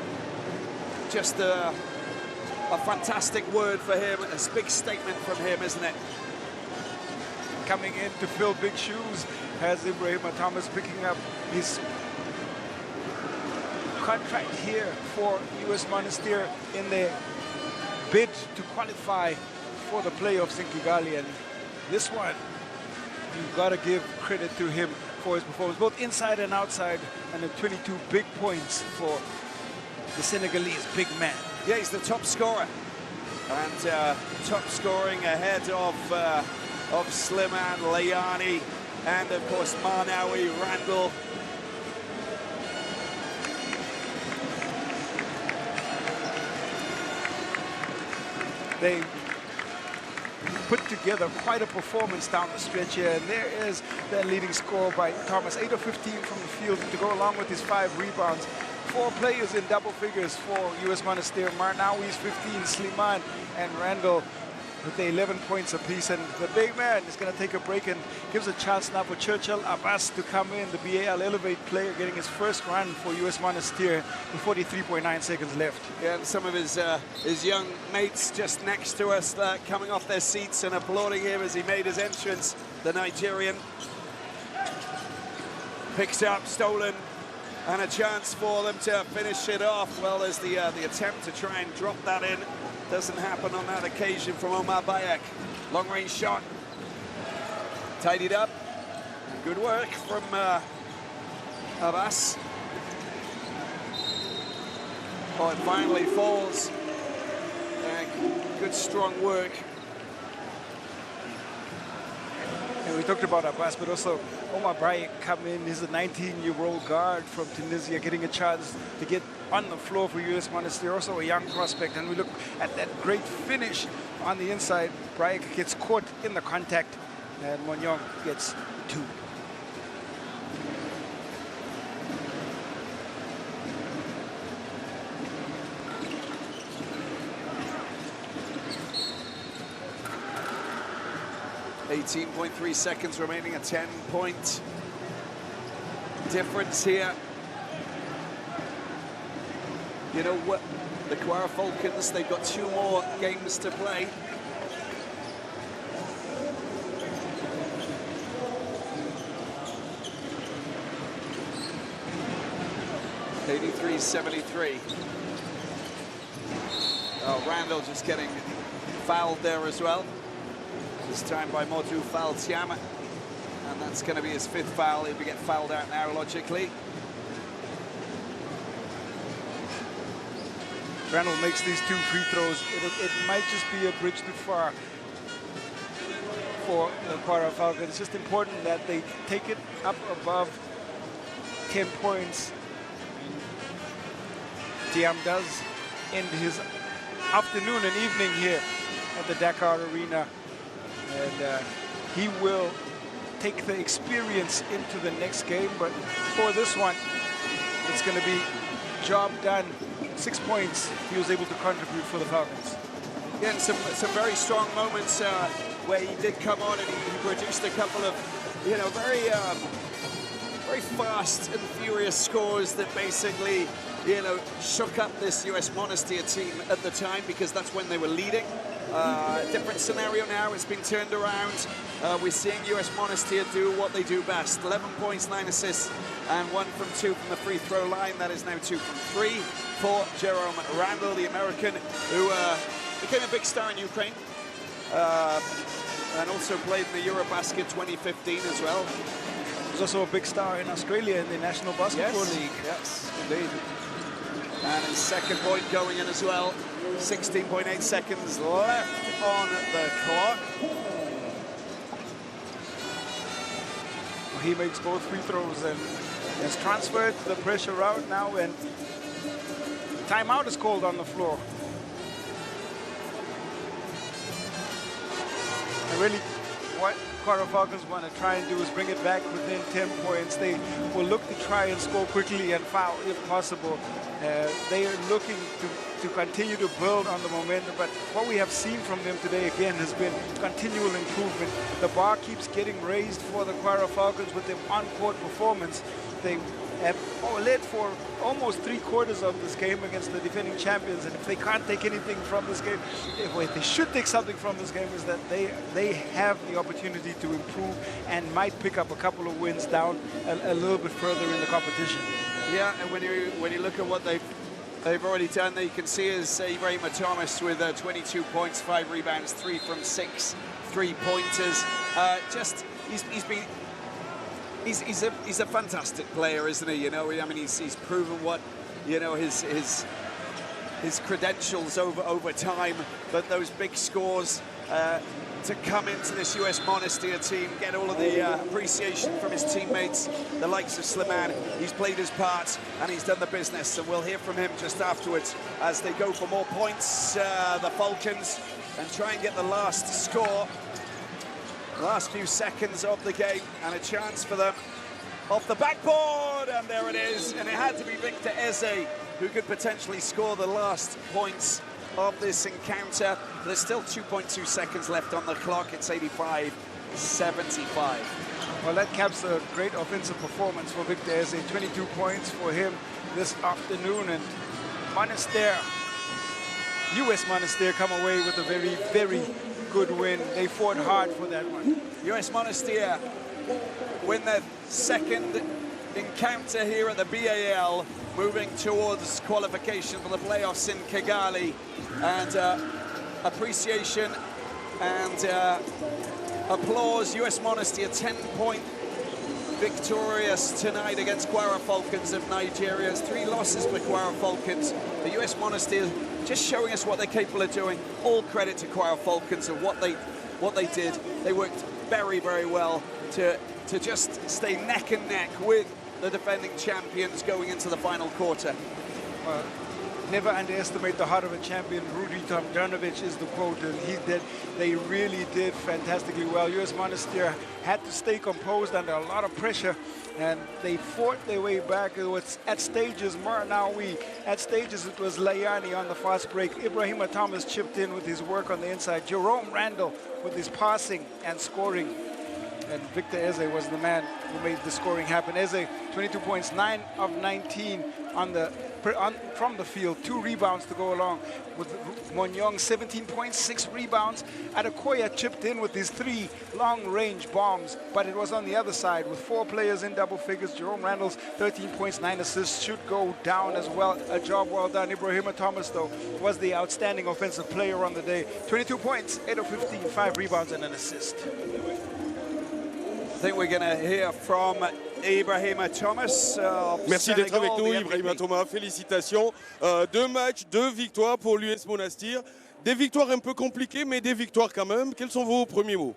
just a fantastic word for him. A big statement from him, isn't it? Coming in to fill big shoes has Ibrahim Thomas, picking up his contract here for US Monastir in their bid to qualify for the playoffs in Kigali. And this one, you've got to give credit to him for his performance, both inside and outside, and the 22 big points for the Senegalese big man. Yeah, he's the top scorer, and top scoring ahead of Slimane, Layani, and of course Marnawi, Randall. They put together quite a performance down the stretch here, and there is their leading score by Thomas. 8 of 15 from the field to go along with his 5 rebounds. 4 players in double figures for US Monastir. Marnawi's 15, Slimane and Randall with the 11 points apiece. And the big man is going to take a break and gives a chance now for Churchill Abbas to come in, the BAL Elevate player, getting his first run for US Monastir with 43.9 seconds left. Yeah, and some of his young mates just next to us coming off their seats and applauding him as he made his entrance. The Nigerian picked up, stolen, and a chance for them to finish it off. Well, there's the attempt to try and drop that in. Doesn't happen on that occasion from Omar Bayek. Long-range shot. Tidied up. Good work from Abbas. Oh, it finally falls. Good, strong work. And we talked about Abbas, but also Omar Bayek come in. He's a 19-year-old guard from Tunisia, getting a chance to get on the floor for US Monastir, also a young prospect. And we look at that great finish on the inside. Bayek gets caught in the contact, and Monyong gets 2. .3 seconds remaining, a 10-point difference here. You know what? The Kwara Falcons, they've got 2 more games to play. .73-73. Oh, Randall just getting fouled there as well. This time by Modu Faltiama. And that's going to be his 5th foul. He'll get fouled out now, logically. Randall makes these 2 free throws. It might just be a bridge too far for the Kwara Falcons. It's just important that they take it up above 10 points. Thiam does end his afternoon and evening here at the Dakar Arena. And he will take the experience into the next game. But for this one, it's going to be job done. 6 points he was able to contribute for the Falcons. Yeah, and some very strong moments where he did come on and he produced a couple of, you know, very fast and furious scores that basically, you know, shook up this US Monastir team at the time, because that's when they were leading. Different scenario now, it's been turned around. We're seeing US Monastir do what they do best. 11 points, 9 assists, and 1 from 2 from the free throw line. That is now 2 from 3 for Jerome Randall, the American, who became a big star in Ukraine. And also played in the Eurobasket 2015 as well. He's also a big star in Australia in the National Basketball League. Yes, indeed. And his second point going in as well. 16.8 seconds left on the clock. He makes both free throws and has transferred the pressure out now, and timeout is called on the floor. And really, what Kwara Falcons want to try and do is bring it back within 10 points. They will look to try and score quickly and foul if possible. They are looking to continue to build on the momentum, but what we have seen from them today again has been continual improvement. The bar keeps getting raised for the Kwara Falcons with their on-court performance. They have led for almost 3/4 of this game against the defending champions, and if they can't take anything from this game, if they should take something from this game, is that they have the opportunity to improve and might pick up a couple of wins down a little bit further in the competition. Yeah, and when you look at what they've already done, there you can see is Ibrahim Thomas with 22 points, 5 rebounds, 3 from 6 3-pointers. He's a fantastic player, isn't he? You know, I mean, he's proven what, you know, his credentials over time. But those big scores to come into this US Monastir team, get all of the appreciation from his teammates, the likes of Slimane. He's played his part and he's done the business, and we'll hear from him just afterwards as they go for more points, the Falcons, and try and get the last score. Last few seconds of the game, and a chance for them off the backboard, and there it is. And it had to be Victor Eze who could potentially score the last points of this encounter. There's still 2.2 seconds left on the clock. It's 85-75. Well, that caps a great offensive performance for Victor Eze. 22 points for him this afternoon, and Monastir, US Monastir, come away with a very, very good win. They fought hard for that one. US Monastir win their second encounter here at the BAL, moving towards qualification for the playoffs in Kigali. And appreciation and applause. US Monastir 10-point victorious tonight against Kwara Falcons of Nigeria. 3 losses for Kwara Falcons. The US Monastir just showing us what they're capable of doing. All credit to Kwara Falcons and what they did. They worked very, very well to just stay neck and neck with the defending champions going into the final quarter. Never underestimate the heart of a champion. Rudy Tomjanovic is the quote, and they really did fantastically well. US Monastir had to stay composed under a lot of pressure, and they fought their way back. It was at stages Marnawi, at stages it was Layani on the fast break. Ibrahim Thomas chipped in with his work on the inside. Jerome Randall with his passing and scoring. And Victor Eze was the man who made the scoring happen. Eze, 22 points, 9 of 19 from the field, 2 rebounds to go along with Monyong, 17 points, 6 rebounds. Adekoya chipped in with his 3 long-range bombs, but it was on the other side with 4 players in double figures. Jerome Randall's 13 points, 9 assists should go down as well. A job well done. Ibrahim Thomas, though, was the outstanding offensive player on the day. 22 points, 8 of 15, 5 rebounds and an assist. I think we're going to hear from Ibrahim Thomas. Merci d'être avec nous, Ibrahim Thomas. Félicitations. 2 matchs, 2 victoires pour l'US Monastir. Des victoires un peu compliquées, mais des victoires quand même. Quels sont vos premiers mots?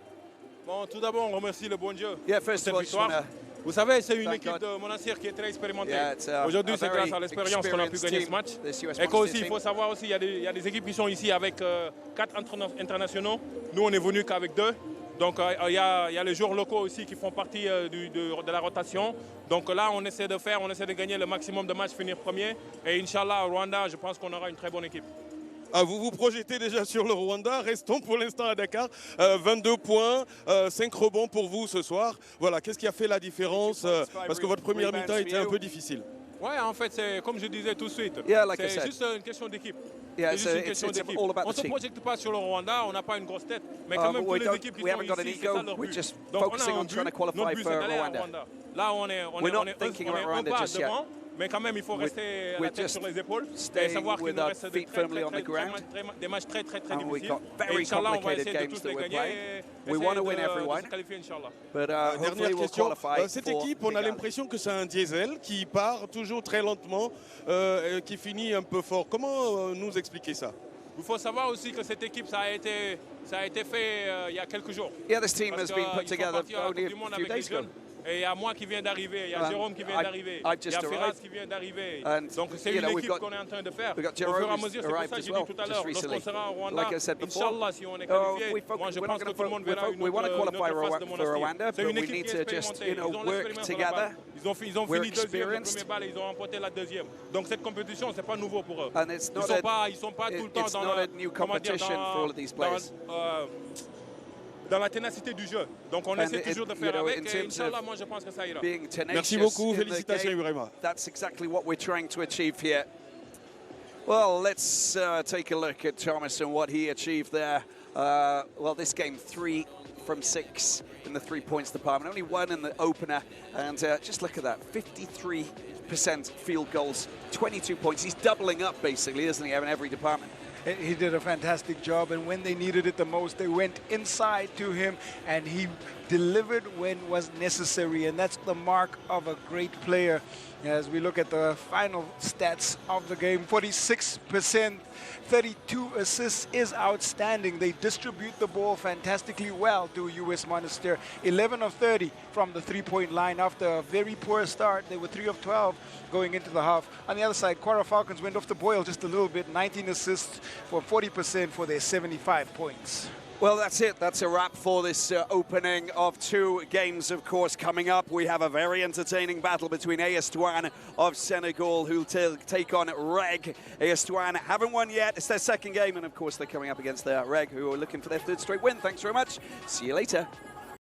Bon, tout d'abord, on remercie le bon Dieu Yeah, pour first cette of all, I just victoire. wanna Vous savez, c'est une thank équipe God. de Monastir qui est très expérimentée. Yeah, it's Aujourd'hui, a c'est very grâce à l'expérience qu'on a pu experienced gagner ce team, match. this US Et Monastir qu'aussi, il team. faut savoir aussi, il y a des équipes qui sont ici avec 4 internationaux. Nous, on est venus qu'avec 2. Donc, il y a les joueurs locaux aussi qui font partie de la rotation. Donc là, on essaie de gagner le maximum de matchs, finir premier. Et Inch'Allah, au Rwanda, je pense qu'on aura une très bonne équipe. Ah, vous vous projetez déjà sur le Rwanda. Restons pour l'instant à Dakar. 22 points, 5 rebonds pour vous ce soir. Voilà, qu'est-ce qui a fait la différence parce que votre première mi-temps était un peu difficile. Ouais, en fait, c'est comme je disais tout de suite. Yeah, like I c'est said. juste une question d'équipe. Yeah, C'est juste une question it's d'équipe. all about On the ne se team. projette pas sur le Rwanda, on n'a pas une grosse tête. Mais quand même, we toutes les équipes qui sont haven't got an ici, c'est ego. ça leur We're but. just Donc on a focusing un on trying to but. qualify Notre but, for c'est d'aller à Rwanda. Rwanda. Là, on est We're not thinking about un Rwanda pas just yet. devant, mais quand même, il faut rester la tête sur les épaules et staying savoir qu'il with nous our reste feet firmly on the ground. des matchs très And we've difficiles. got very Et Inch'Allah, on va complicated essayer de games tous that les we're gagner playing. et We want to win essayer every de one. se qualifier, Inch'Allah. But hopefully Dernière we'll question. qualify Cette for équipe, on a Kigali. l'impression que c'est un diesel qui part toujours très lentement, qui finit un peu fort. Comment nous expliquer ça? Il faut savoir aussi que cette équipe, ça a été fait il y a quelques jours. Yeah, this team Parce has been put qu'ils sont together partis à la only Coupe du Monde a few avec les days ago. jeunes. Et il y a moi qui viens d'arriver, il y a Jérôme qui vient d'arriver, I've il y just a Ferraz arrived. qui vient d'arriver. And, Donc c'est you une know, we've équipe got- qu'on est en train de faire. we've got Au Jerome fur et à who's mesure, c'est pour arrived ça que as j'ai well, dit tout à just l'heure, recently. lorsqu'on sera au Rwanda, Like I said before, Inch'Allah, si on est we qualifié, moi je we're pense not que going tout le monde verra to une we want to autre qualify face de for Monastir. Rwanda, C'est but une we équipe need qui est to just, expérimentée, ils ont work l'expérience de la balle. together. Ils ont We're fini deuxième le experienced. premier balle et ils ont remporté la deuxième. Donc cette compétition, c'est pas nouveau pour eux. And it's Ils not sont pas tout le temps it's dans not la a new comment dire, competition for all of these players. dans la ténacité du jeu. Donc on essaie toujours de faire avec et Inch'Allah, moi je pense que ça ira. Being tenacious Merci beaucoup, in the félicitations game, Ibrahima. that's exactly what we're trying to achieve here. Well, let's take a look at Thomas and what he achieved there. Well, this game, 3 from 6 in the 3 points department, only 1 in the opener, and just look at that, 53% field goals, 22 points. He's doubling up basically, isn't he, in every department? He did a fantastic job, and when they needed it the most, they went inside to him, and he delivered when was necessary, and that's the mark of a great player. As we look at the final stats of the game, 46%, 32 assists is outstanding. They distribute the ball fantastically well to US Monastir. 11 of 30 from the three-point line after a very poor start. They were 3 of 12 going into the half. On the other side, Kwara Falcons went off the boil just a little bit, 19 assists for 40% for their 75 points. Well, that's it. That's a wrap for this opening of 2 games, of course. Coming up, we have a very entertaining battle between AS Douane of Senegal, who'll take on Reg. AS Douane haven't won yet. It's their second game, and of course, they're coming up against their Reg, who are looking for their 3rd straight win. Thanks very much. See you later.